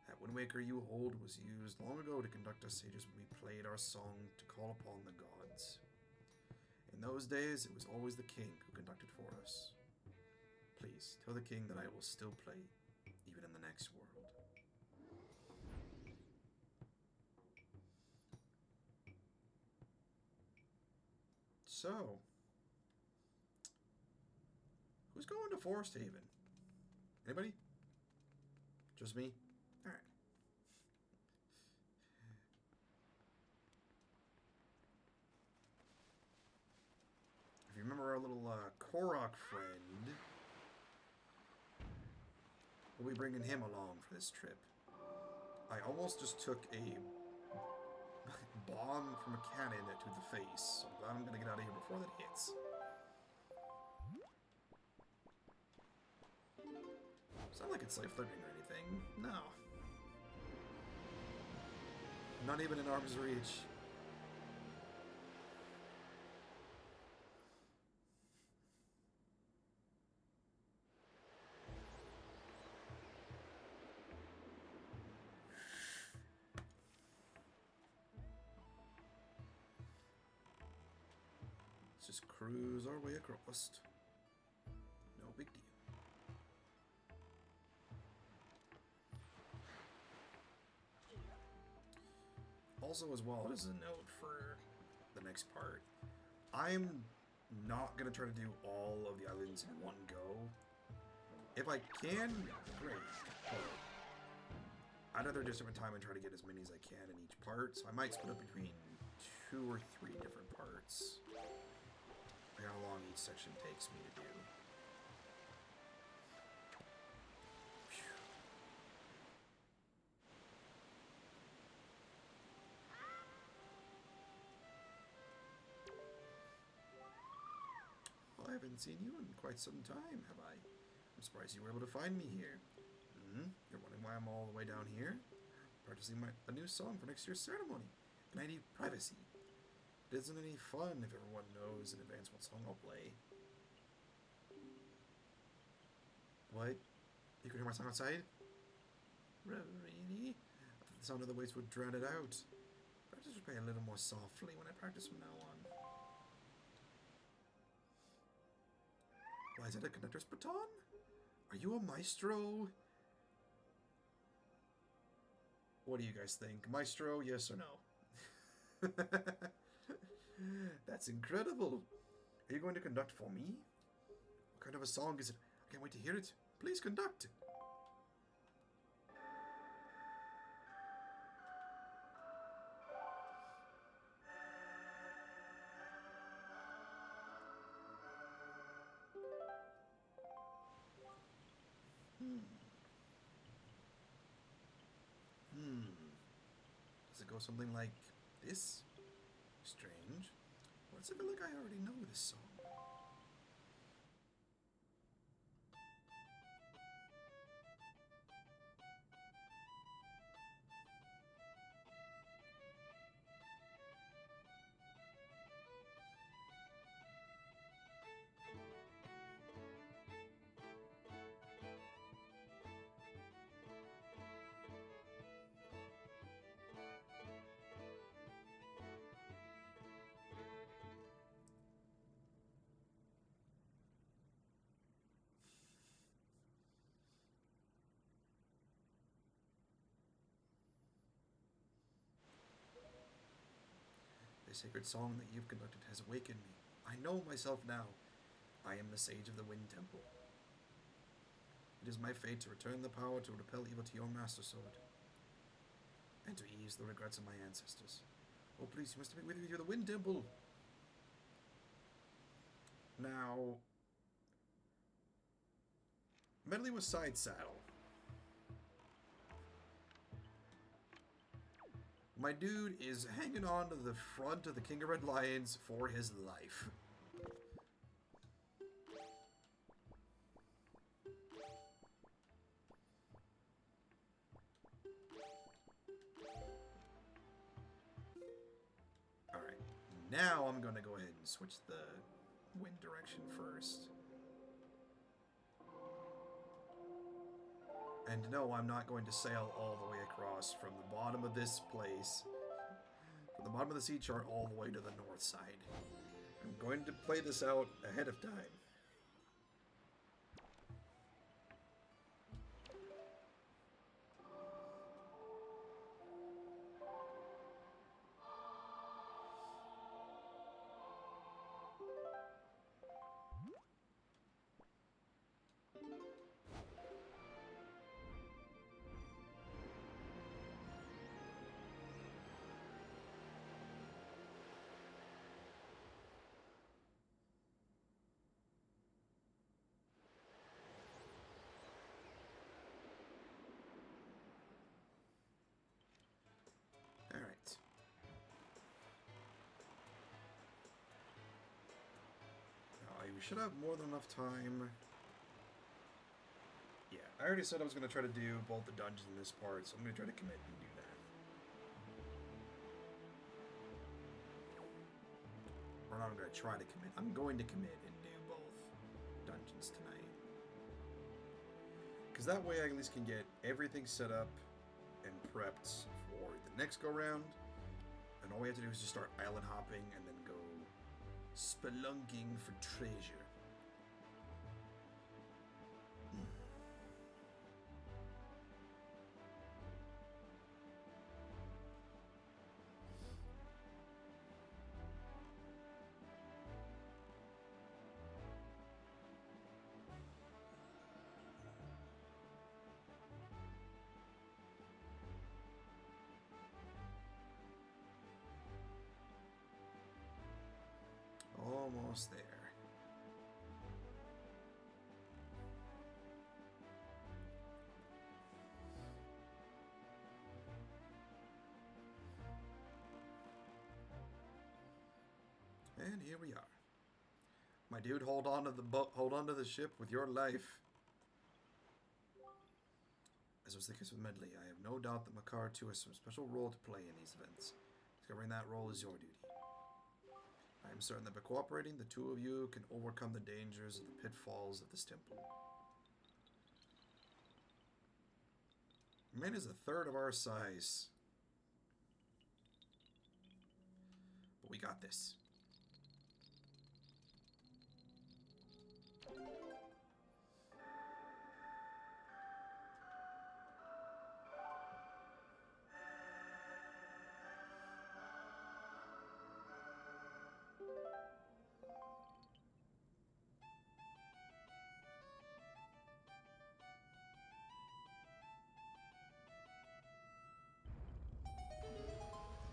That Wind Waker you hold was used long ago to conduct us sages when we played our song to call upon the gods. In those days, it was always the king who conducted for us. Please, tell the king that I will still play, even in the next world. So, who's going to Forest Haven? Anybody? Just me? Alright. If you remember our little Korok friend, we'll be bringing him along for this trip. I almost just took a bomb from a cannon to the face, so I'm glad I'm going to get out of here before that hits. It's not like it's life-threatening or anything. No. Not even in arm's reach. Let's just cruise our way across. No big deal. Also, as well, as a note for the next part, I'm not going to try to do all of the islands in one go. If I can, great. But I'd rather do different time and try to get as many as I can in each part, so I might split up between 2 or 3 different parts. Like how long each section takes me to do. Well, I haven't seen you in quite some time, have I? I'm surprised you were able to find me here. You're wondering why I'm all the way down here? Practicing a new song for next year's ceremony, and I need privacy. It isn't any fun if everyone knows in advance what song I'll play. What? You can hear my song outside? Really? I thought the sound of the waves would drown it out. Perhaps I should play a little more softly when I practice from now on. Why is that a conductor's baton? Are you a maestro? What do you guys think? Maestro, yes or no? That's incredible. Are you going to conduct for me? What kind of a song is it? I can't wait to hear it. Please conduct. Does it go something like this? Strange. Why does it feel like I already know this song? The sacred song that you've conducted has awakened me. I know myself now. I am the sage of the Wind Temple. It is my fate to return the power to repel evil to your master sword, and to ease the regrets of my ancestors. Oh, please, you must take me with you to the Wind Temple. Now, medley with side saddle. My dude is hanging on to the front of the King of Red Lions for his life. Alright, now I'm going to go ahead and switch the wind direction first. And no, I'm not going to sail all the way across from the bottom of this place, from the bottom of the sea chart all the way to the north side. I'm going to play this out ahead of time. Alright. We should have more than enough time. Yeah, I already said I was going to try to do both the dungeons in this part, so I'm going to try to commit and do that. Or not, I'm going to try to commit. I'm going to commit and do both dungeons tonight. Because that way I at least can get everything set up and prepped for the next go-round. And all we have to do is just start island hopping and then go spelunking for treasure. almost there. And here we are. My dude, hold on to the boat. Hold on to the ship with your life. As was the case with Medley, I have no doubt that Makar too has some special role to play in these events. Discovering that role is your duty. I am certain that by cooperating, the two of you can overcome the dangers of the pitfalls of this temple. Man is a third of our size. But we got this.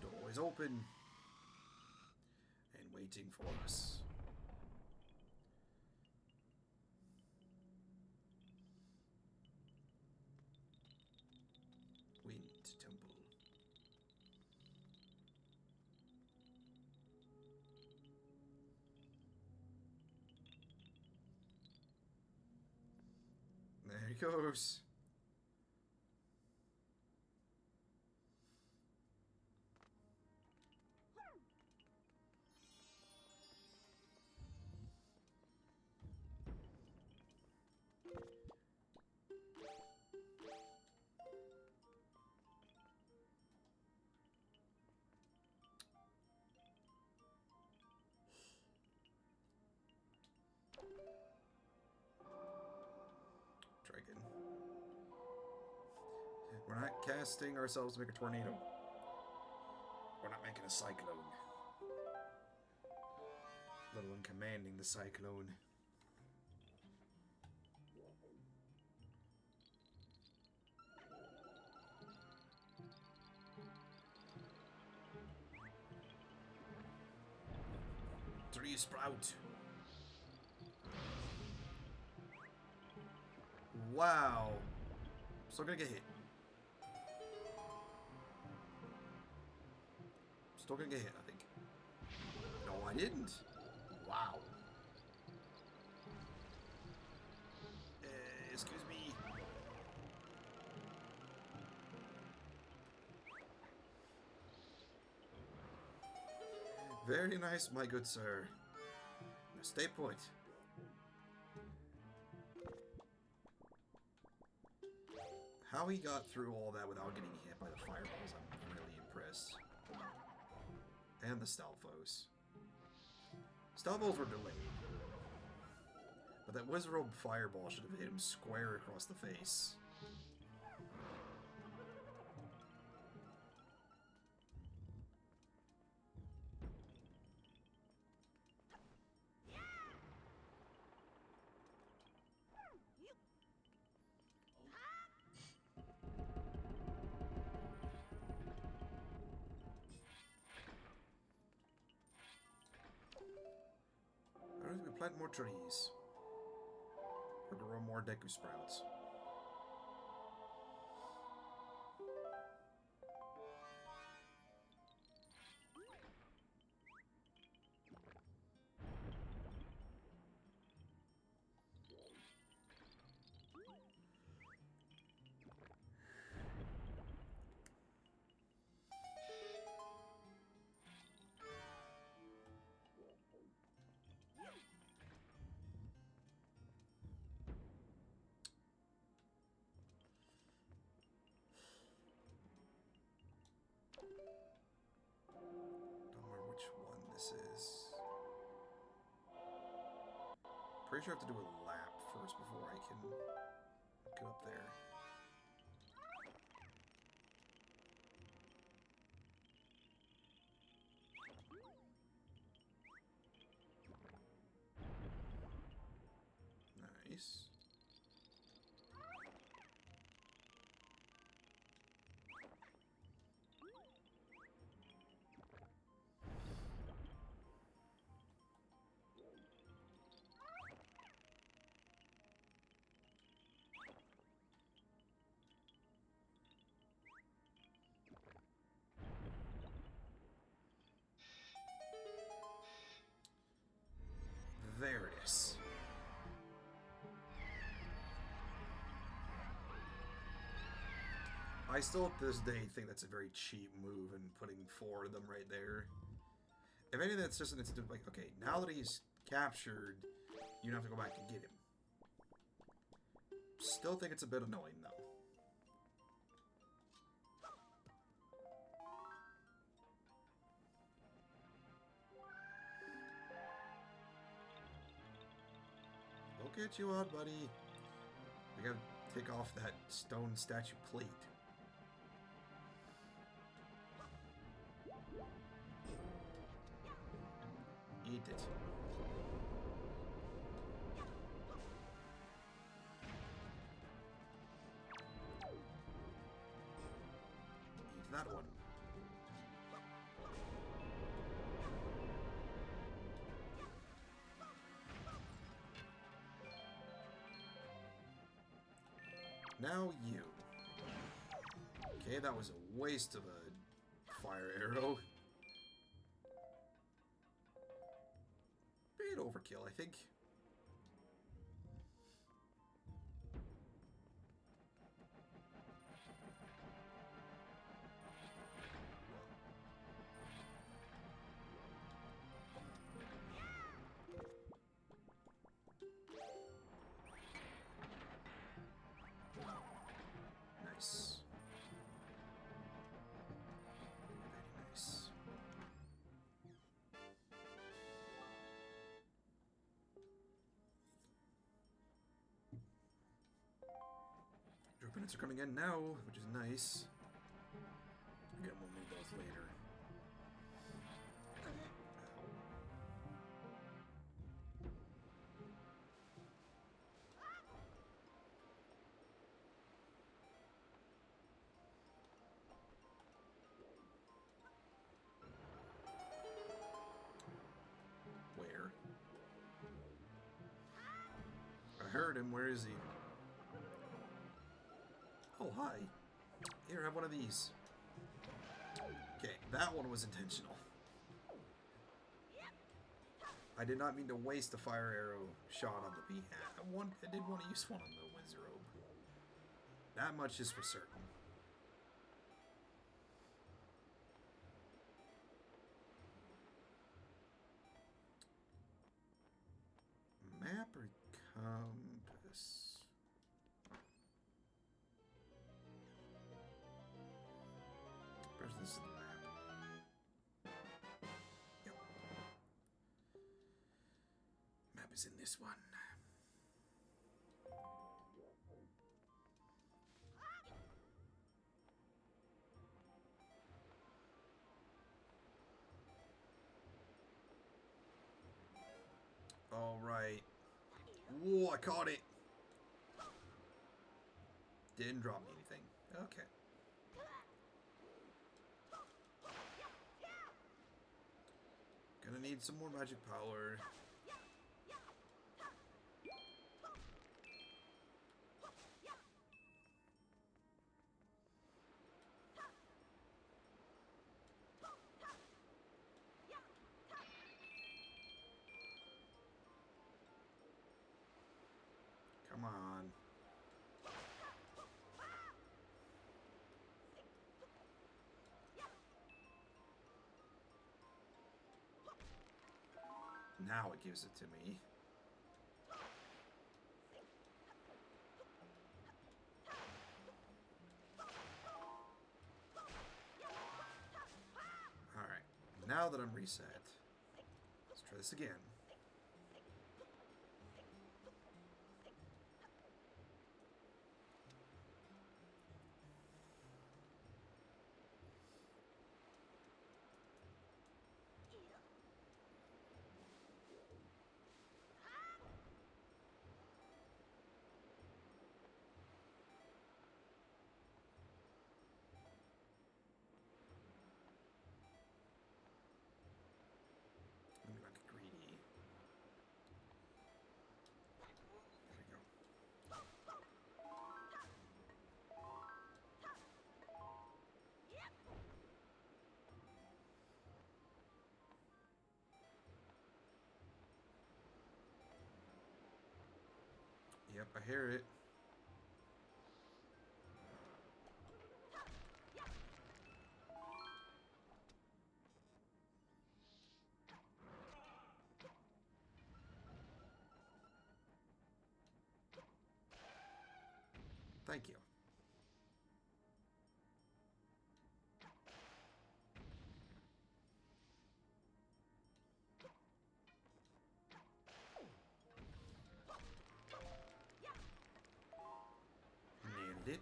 Door is open and waiting for us. Wind Temple. There he goes. Dragon. We're not casting ourselves to make a tornado. We're not making a cyclone. Let alone commanding the cyclone. Tree sprout. Wow. Still gonna get hit. Still gonna get hit, I think. No, I didn't. Wow. Excuse me. Very nice, my good sir. Now stay put. How he got through all that without getting hit by the fireballs, I'm really impressed. And the Stalfos. Stalfos were delayed. But that Wizzrobe fireball should have hit him square across the face. Alright, we plant more trees. Or grow more Deku sprouts. Pretty sure I have to do a lap first before I can go up there. Nice. I still, to this day, think that's a very cheap move and putting 4 of them right there. If anything, that's just an incentive, like, okay, now that he's captured, you don't have to go back and get him. Still think it's a bit annoying, though. We'll get you out, buddy. We gotta take off that stone statue plate. Eat it. Eat that one. Now you. Okay, that was a waste of a fire arrow. Bit overkill, I think. Nice. Very nice. Drop minutes are coming in now, which is nice. Again, we'll need those later. Where? I heard him. Where is he? Oh, hi. Here, have one of these. Okay, that one was intentional. I did not mean to waste a fire arrow shot on the beehat. I did want to use one on the Wizzrobe. That much is for certain. Map or compass? Where's this map? Yep. Map is in this one. All right. Whoa, I caught it. Didn't drop me anything. Okay. Gonna need some more magic power. Come on. Now it gives it to me. Alright, now that I'm reset, let's try this again. Let me not get greedy. There we go. Yep, I hear it. Thank you. Nailed it.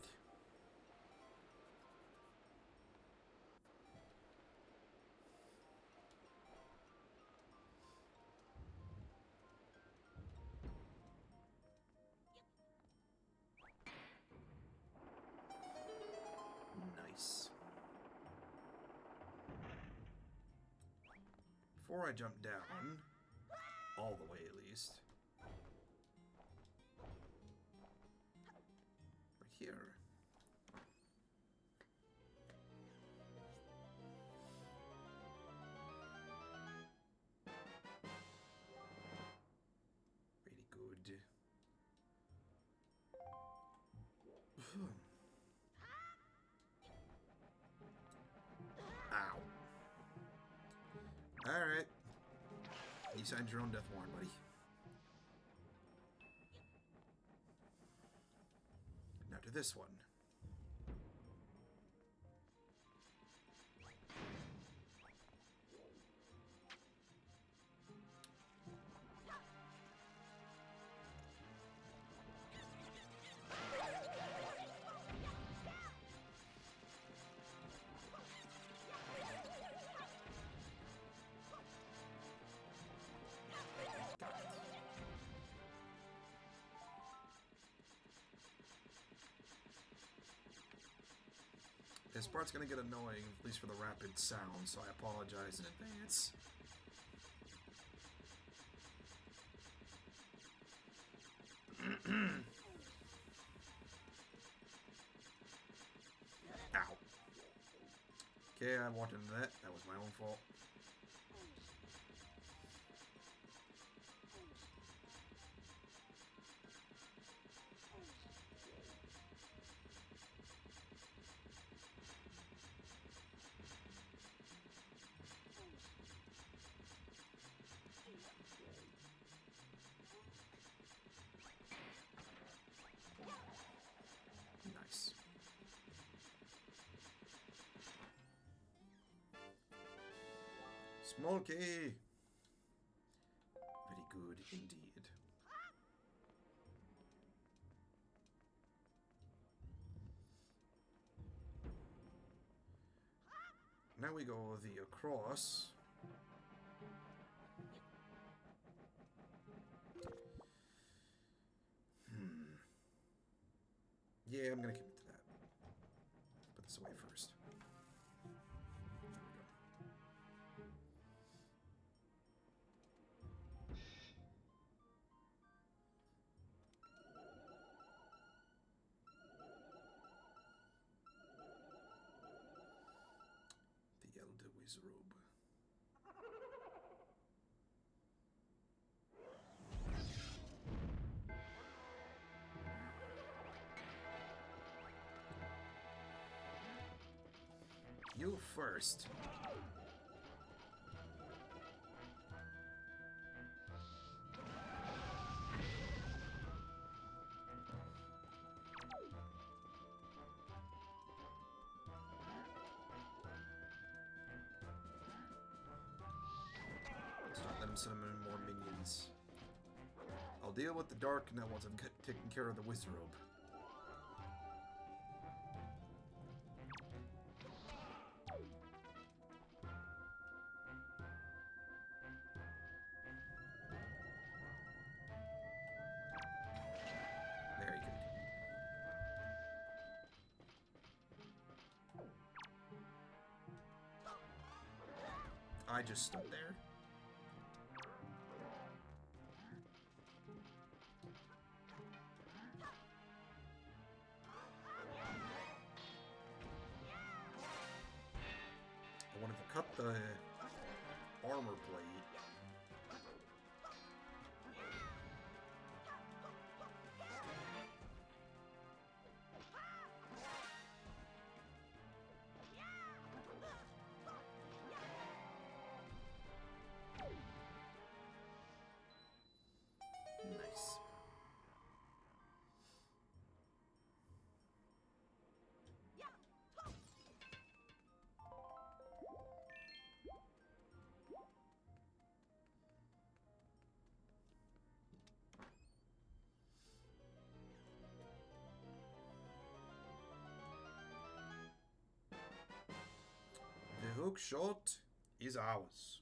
Nice. Before I jump down, all the way at least, right here. Really good. Ow. Alright. You signed your own death warrant, buddy. Now to this one. This part's gonna get annoying, at least for the rapid sound, so I apologize in advance. Ow. Okay, I walked into that. That was my own fault. Nice. Smoky! Very good indeed. Now we go the across. Yeah, I'm gonna commit to that. Put this away first. There we go. The Zelda Wizzrobe. You first. Stop letting him summon more minions. I'll deal with the dark now once I've taken care of the Wizzrobe. Very good. I just stood there. I wanted to cut the armor plate. Nice. hookshot is ours.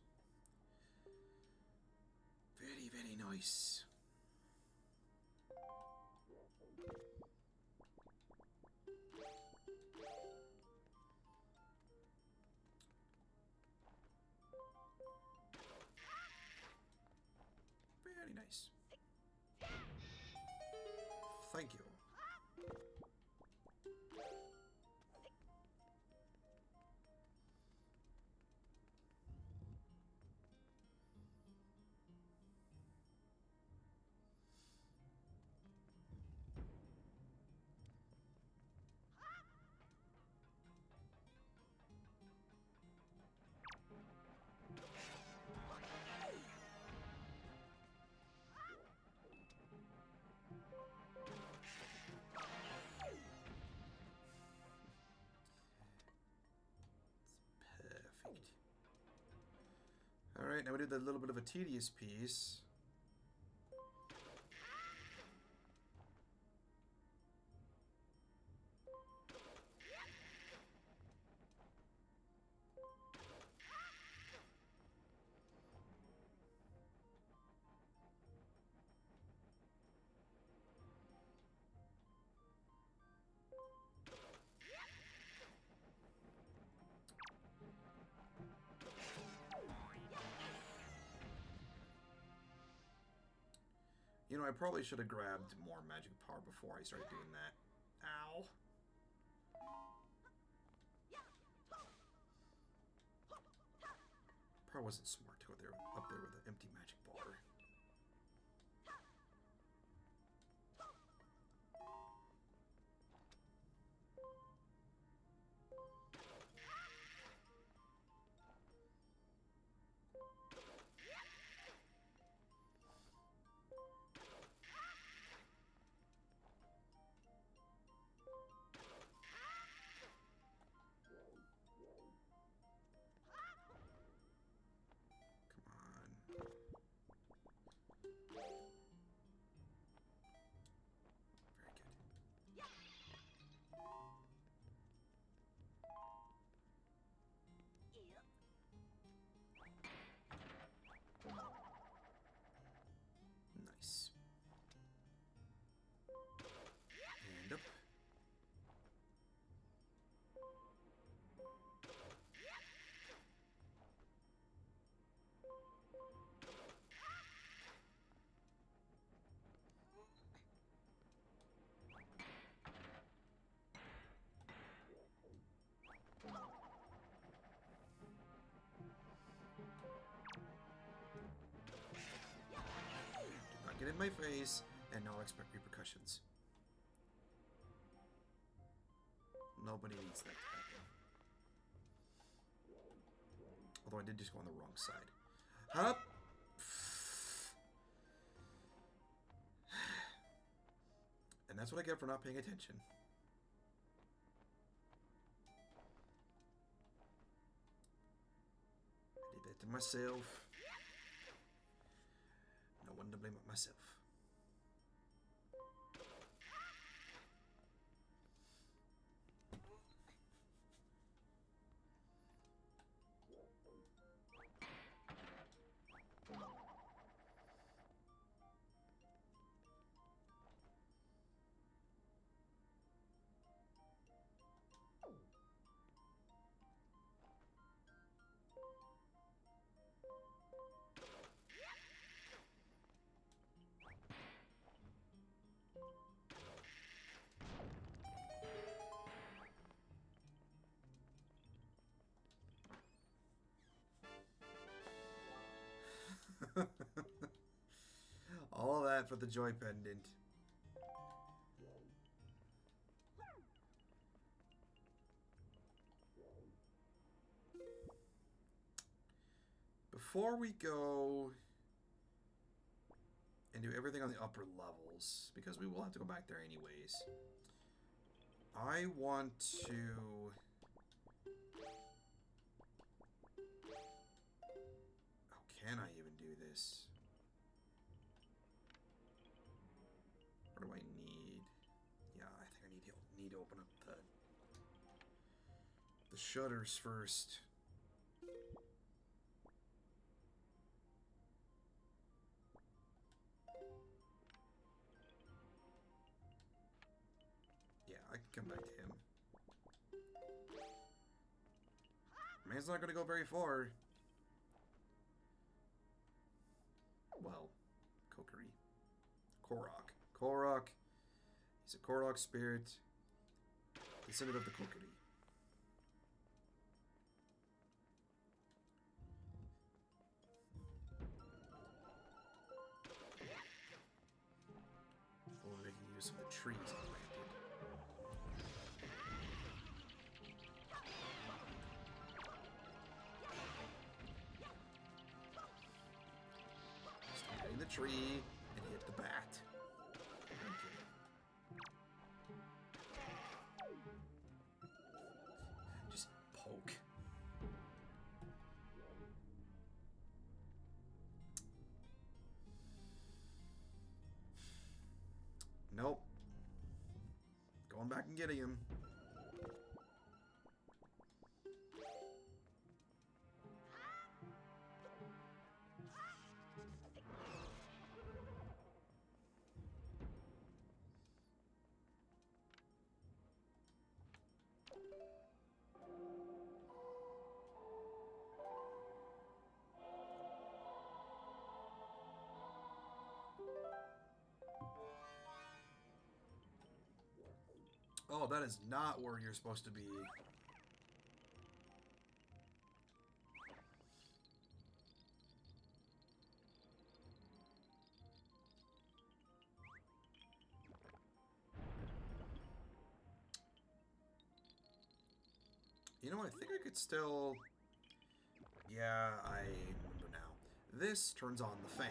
Very, very nice. Very nice. Thank you. Alright, now we did a little bit of a tedious piece. You know, I probably should have grabbed more magic power before I started doing that. Ow. Probably wasn't smart to go there, up there with an empty magic bar. Nice. And up. Get in my face, and not expect repercussions. Nobody needs that to happen. Although I did just go on the wrong side. Hup! And that's what I get for not paying attention. I did that to myself. No one to blame but myself. All that for the joy pendant. Before we go and do everything on the upper levels, because we will have to go back there anyways, I want to... How can I even do this? What do I need? Yeah, I think I need to open up the shutters first. Come back to him. Man's not gonna go very far. Well, Kokiri. Korok. Korok. He's a Korok spirit. Descendant of the Kokiri. Or making use of the trees he planted. Start hitting the tree and hit the bat. Just poke. Nope. Going back and getting him. Oh, that is not where you're supposed to be. You know, I think I could still... Yeah, I remember now. This turns on the fan.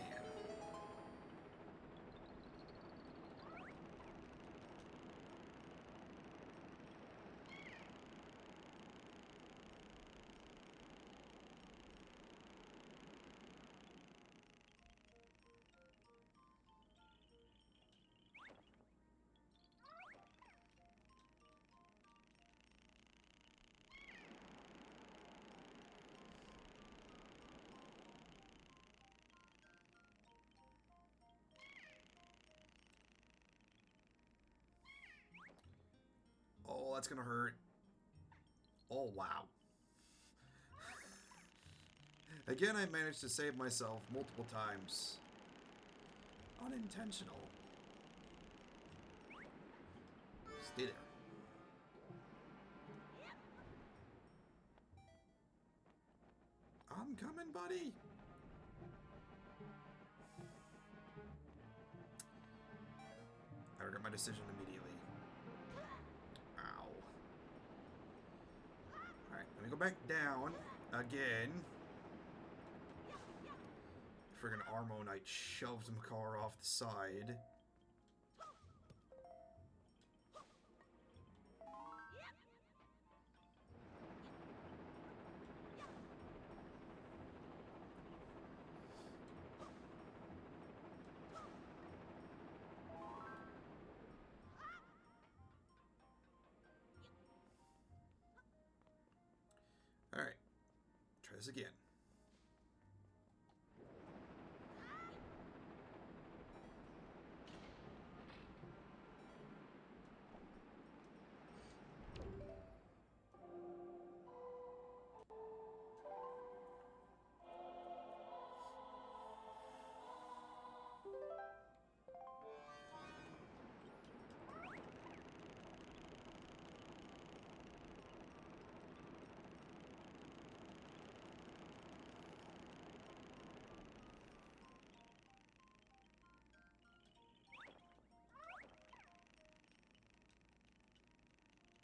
Oh, that's gonna hurt. Oh, wow. Again, I managed to save myself multiple times. Unintentional. Stay there. I'm coming, buddy. I regret my decision immediately. Ow. Alright, let me go back down again. Friggin' Armo Knight shoved Makar off the side. Alright, try this again.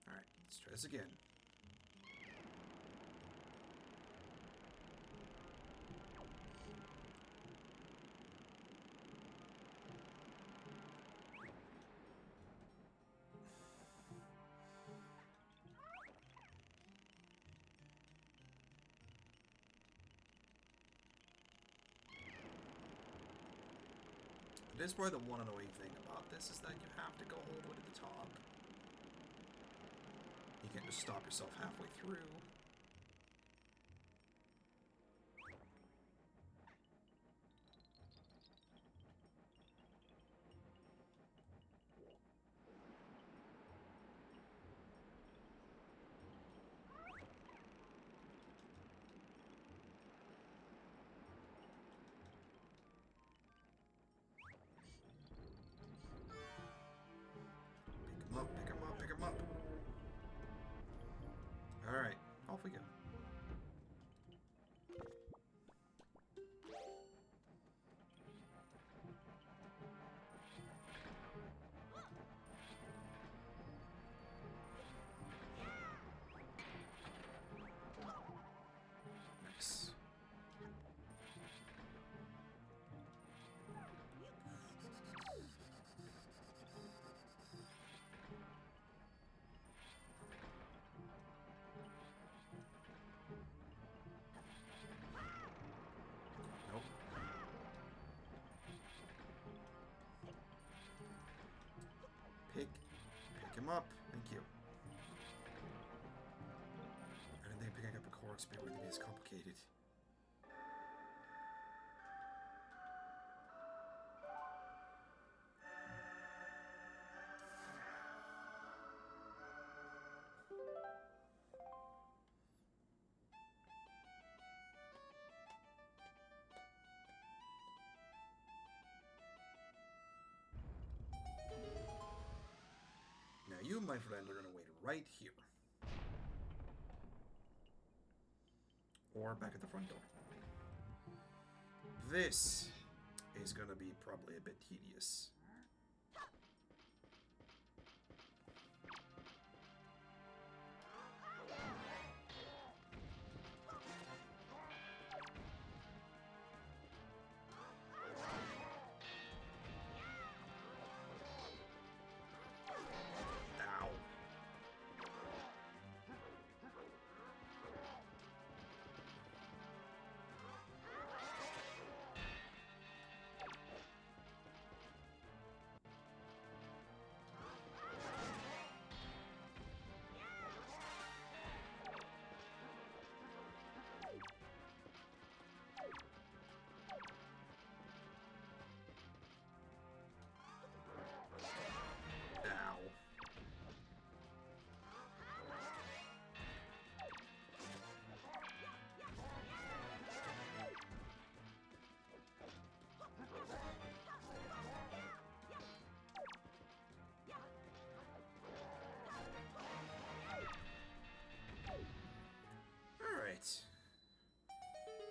Alright, let's try this again. It is probably the one annoying thing about this is that you have to go all the way to the top. You can't just stop yourself halfway through. him up. Thank you. I didn't think picking up a core spear would be as complicated. Now you, my friend, are going to wait right here. Or back at the front door. This is going to be probably a bit tedious.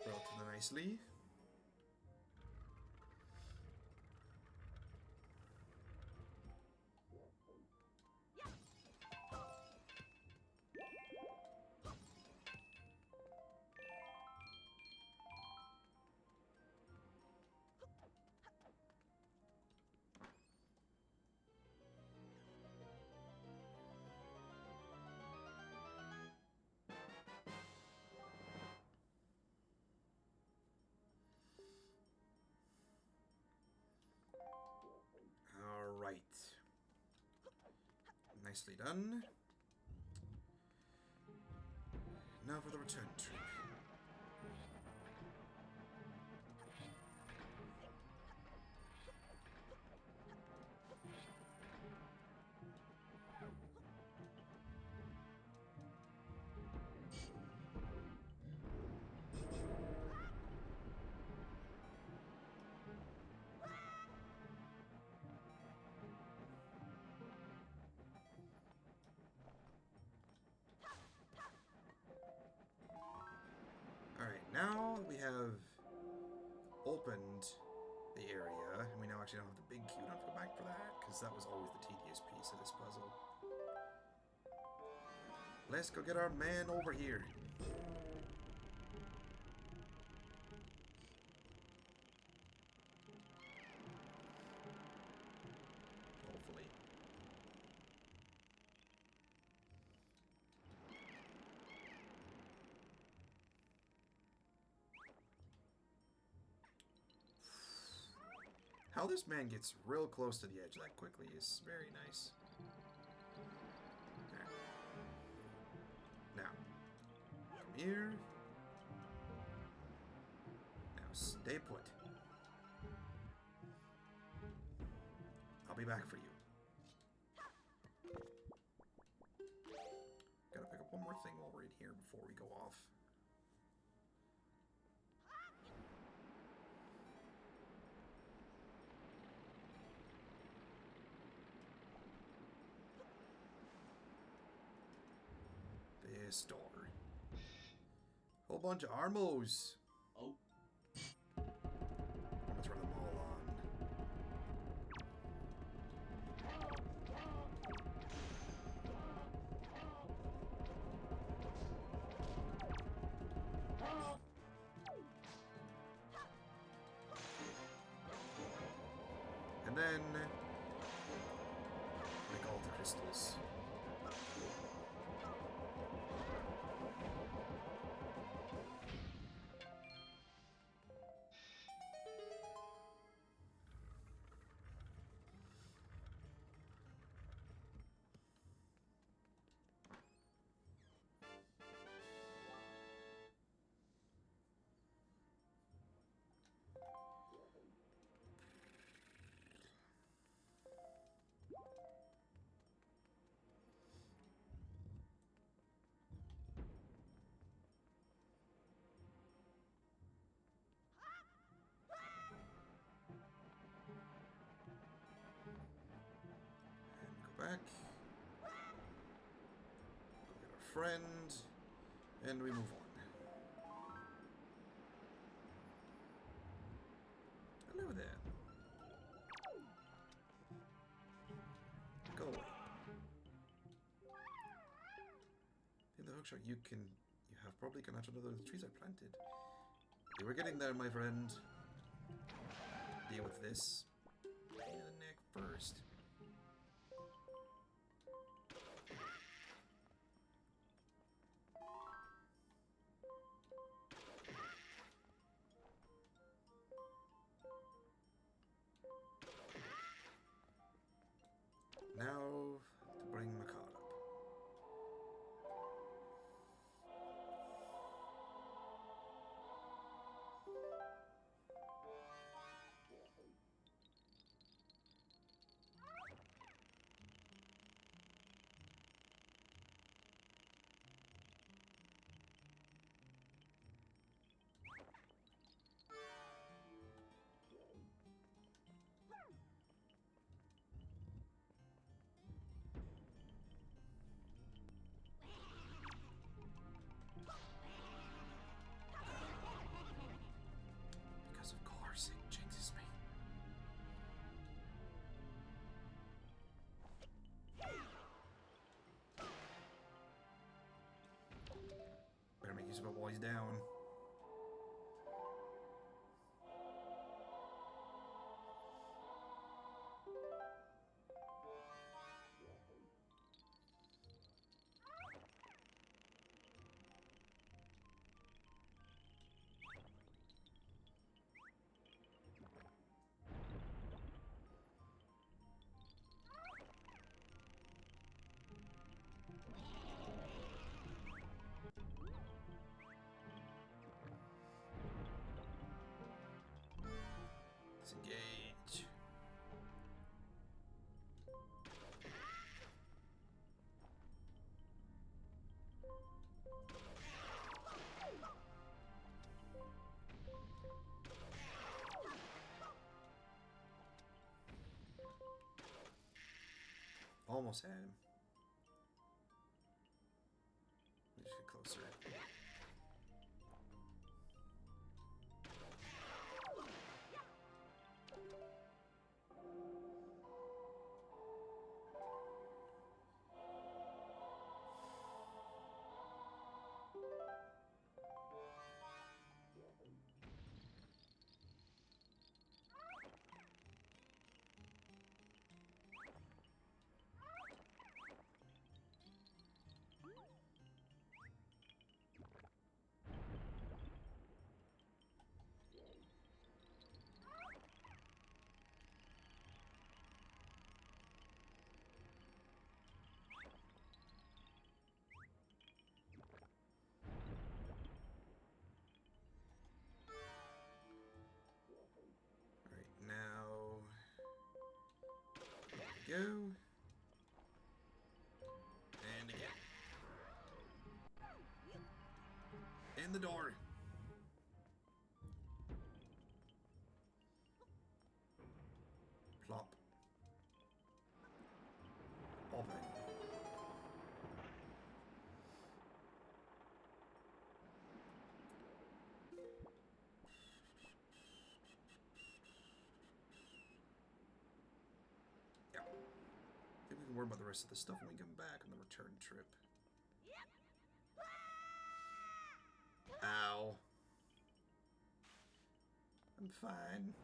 Relatively nicely. Alright. Nicely done. Now for the return trip. Now we have opened the area, and we now actually don't have the big queue. Don't have to go back for that, because that was always the tedious piece of this puzzle. Let's go get our man over here. Hopefully. How this man gets real close to the edge that quickly is very nice. There. Now, come here. Now, stay put. I'll be back for you. Gotta pick up one more thing while we're in here before we go off. This door. Whole bunch of armos. Oh. I'm gonna turn them all on. And then make all the crystals. back. Go get our friend. And we move on. Hello there. Go away. In the hookshot, you have probably gone after another of the trees I planted. You were getting there, my friend. Deal with this. Pain in the neck first. Now to bring my card up. Because of course it jinxes me. Better make use of it while he's down. Disengage. Almost had him. Let me just get closer. Now, go, and again, in the door. Plop. Open. I think we can worry about the rest of the stuff when we come back on the return trip. Ow. I'm fine.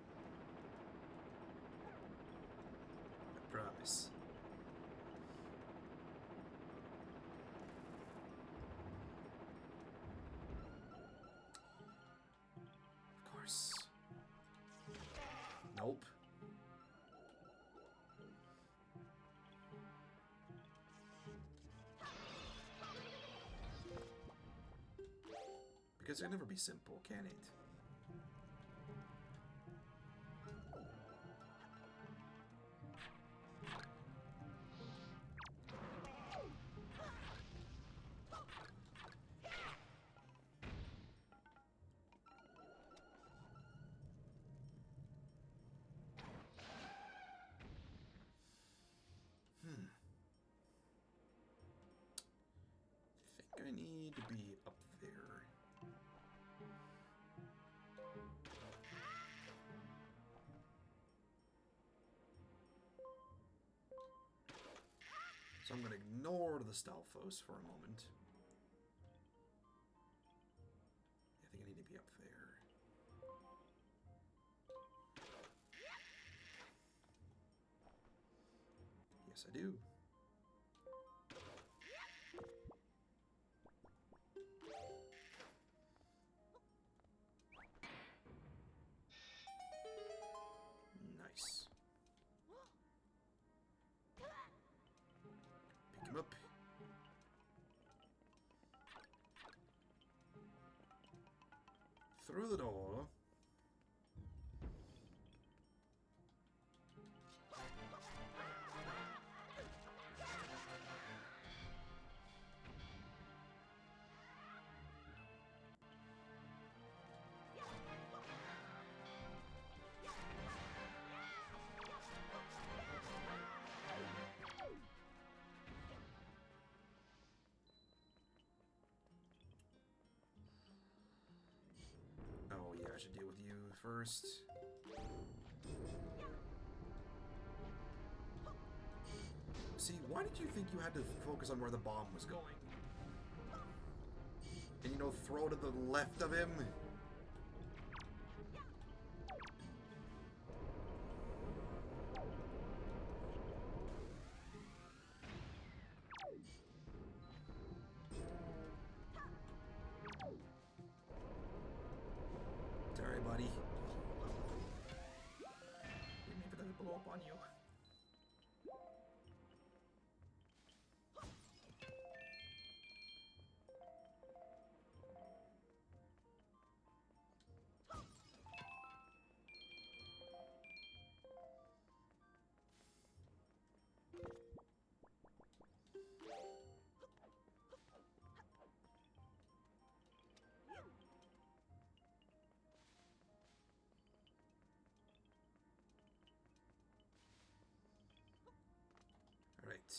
I promise. Of course. Nope. Because it can never be simple, can it? I need to be up there. So I'm going to ignore the Stalfos for a moment. I think I need to be up there. Yes, I do. Nice. Pick him up. Through the door. Oh yeah, I should deal with you first. See, why did you think you had to focus on where the bomb was going? And, you know, throw to the left of him? Sorry, buddy. Didn't even let it blow up on you. Alright.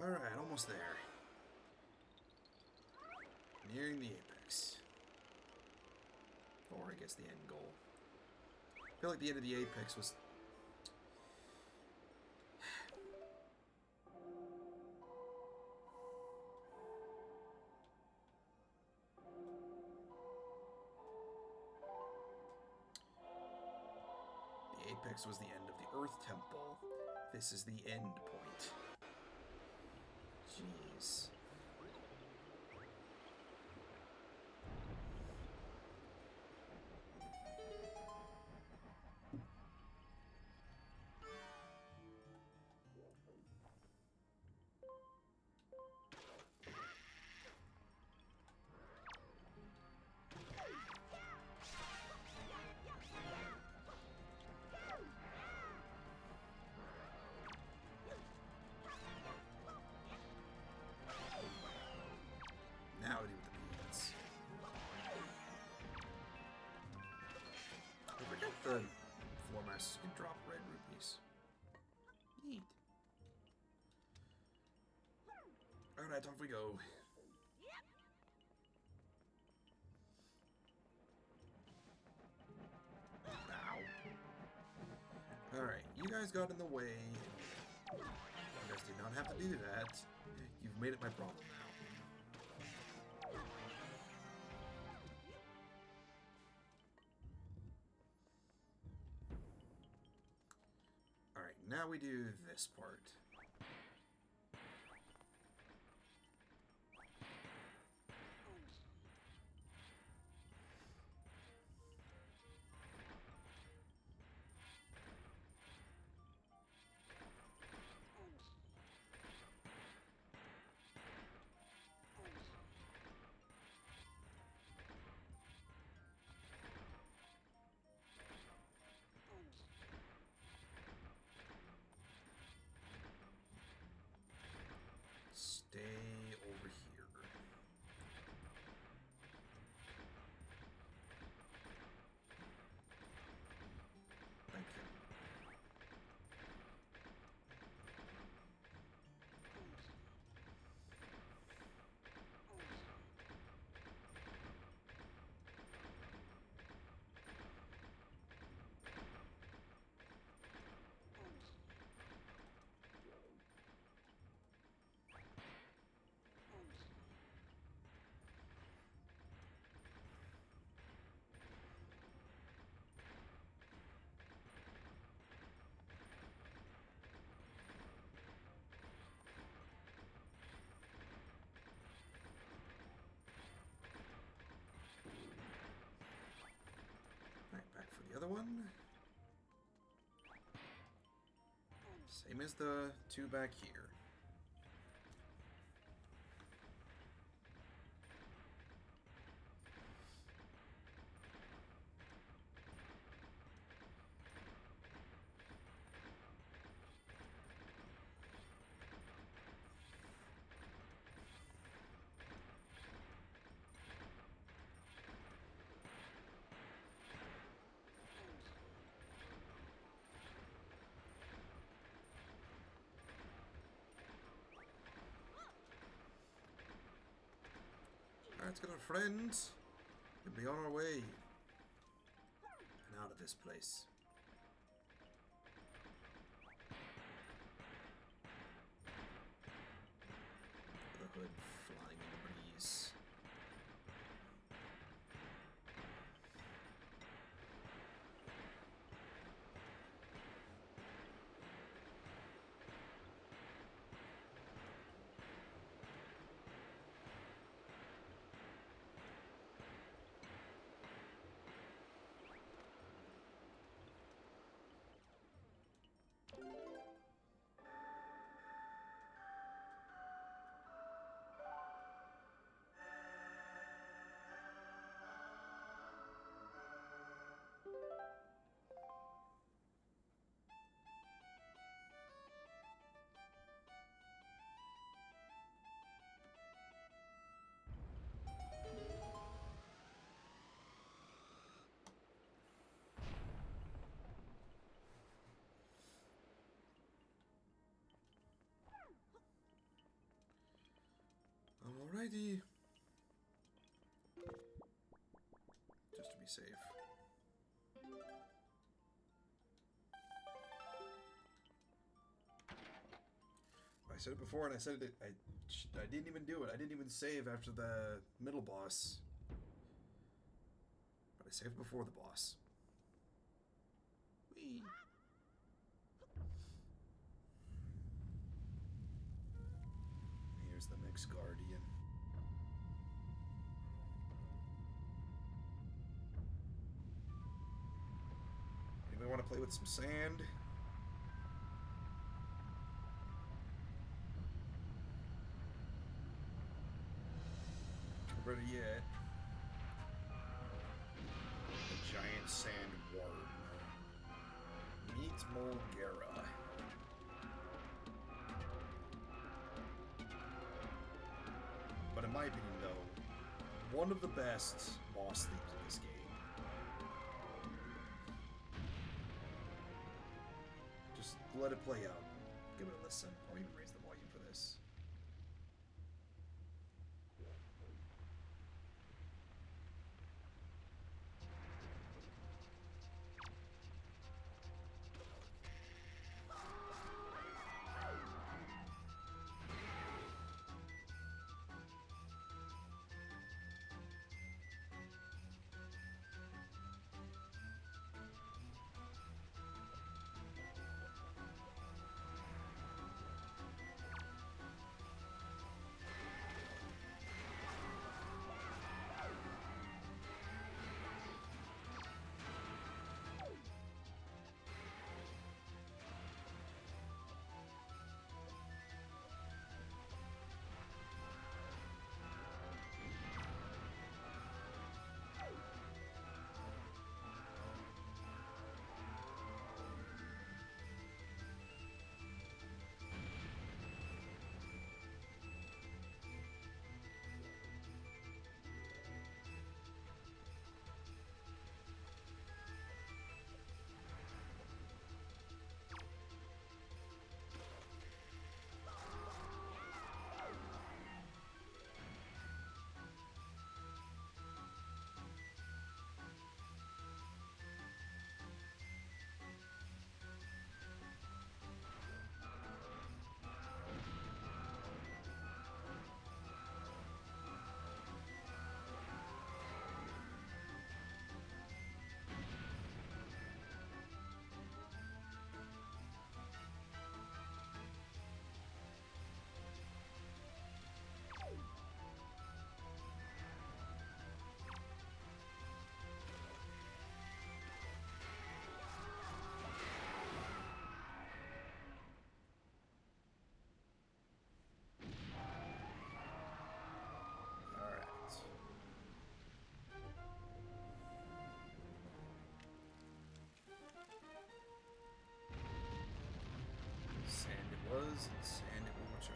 Alright, almost there. Nearing the apex. Or I guess the end goal. I feel like the end of the apex was... The apex was the end of the Earth Temple. This is the end point. Jeez. Now I do with the beads. I forget the floor masters can drop red rupees. Neat. Alright, off we go. Ow. Alright, you guys got in the way. You guys did not have to do that. You've made it my problem now. Alright, now we do this part. one. Same as the two back here. Let's get our friends and be on our way and out of this place. The hood flying in the breeze. Alrighty. Just to be safe. I said it before and I said it. I didn't even do it. I didn't even save after the middle boss. But I saved before the boss. Whee! Here's the next guardian. Anybody want to play with some sand? Better yet, a giant sand worm. Meet Molgera. But in my opinion, though, one of the best boss themes in this game. Just let it play out. Give it a listen. I'll even raise the volume for this. was, and it will return.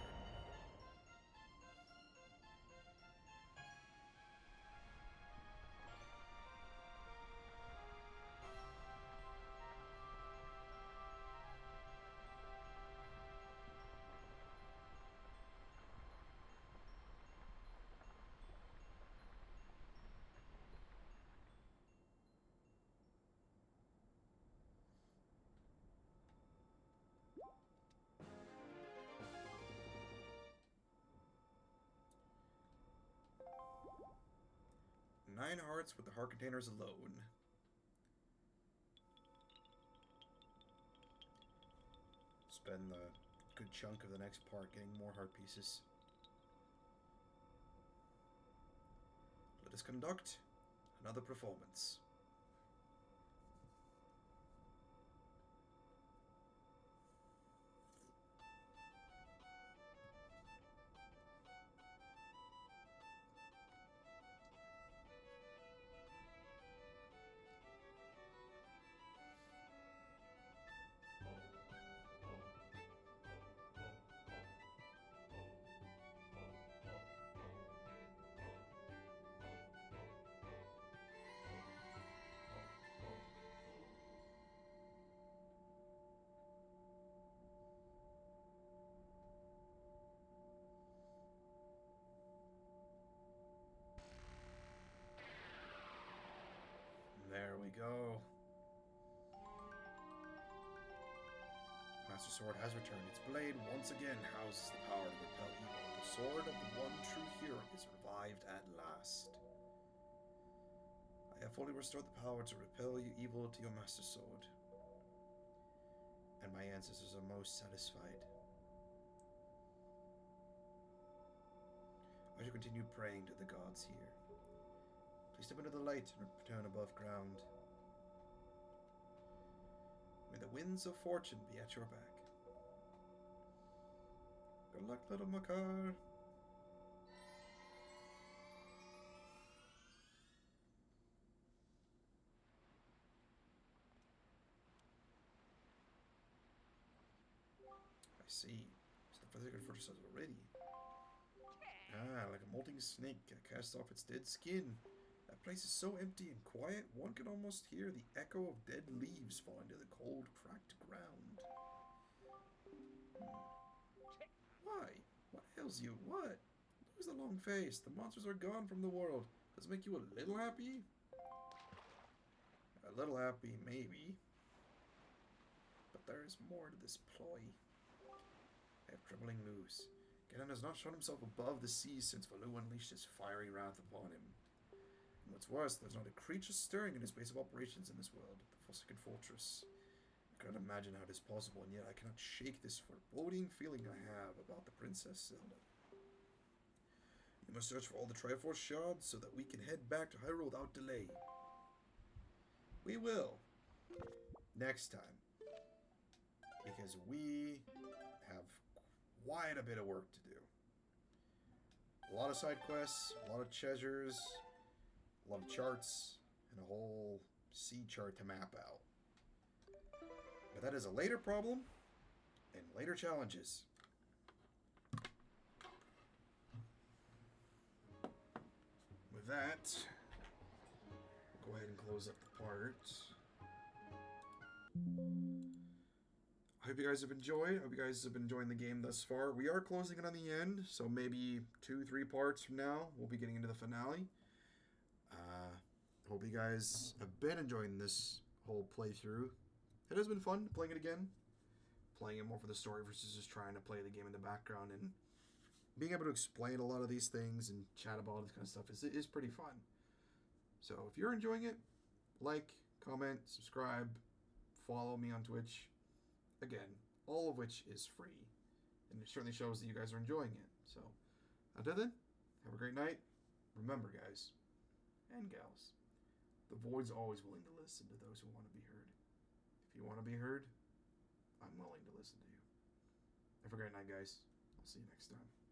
Nine hearts with the heart containers alone. Spend the good chunk of the next part getting more heart pieces. Let us conduct another performance. There we go. Master Sword has returned. Its blade once again houses the power to repel evil. The sword of the one true hero is revived at last. I have fully restored the power to repel evil to your Master Sword. And my ancestors are most satisfied. I shall continue praying to the gods here. Please step into the light and return above ground. May the winds of fortune be at your back. Good luck, little Makar. I see. Stuff I think for ourselves already. Ah, like a molting snake casts off its dead skin. That place is so empty and quiet, one can almost hear the echo of dead leaves falling to the cold, cracked ground. Why? What ails you? What? Lose the long face. The monsters are gone from the world. Does it make you a little happy? A little happy, maybe. But there is more to this ploy. I have troubling news. Ganon has not shown himself above the seas since Valu unleashed his fiery wrath upon him. And what's worse, there's not a creature stirring in his base of operations in this world, the Forsaken Fortress. I cannot imagine how it is possible, and yet I cannot shake this foreboding feeling I have about the Princess Zelda. You must search for all the Triforce shards so that we can head back to Hyrule without delay. We will. Next time. Because we have quite a bit of work to do. A lot of side quests, a lot of treasures, a lot of charts, and a whole sea chart to map out. But that is a later problem and later challenges. With that, we'll go ahead and close up the part. I hope you guys have enjoyed. I hope you guys have been enjoying the game thus far. We are closing it on the end, so maybe 2-3 parts from now, we'll be getting into the finale. Hope you guys have been enjoying this whole playthrough. It has been fun playing it again. Playing it more for the story versus just trying to play the game in the background, and being able to explain a lot of these things and chat about all this kind of stuff is pretty fun. So if you're enjoying it, like, comment, subscribe, follow me on Twitch. Again, all of which is free. And it certainly shows that you guys are enjoying it. So, until then, have a great night. Remember, guys and gals, the Void's always willing to listen to those who want to be heard. If you want to be heard, I'm willing to listen to you. Have a great night, guys. I'll see you next time.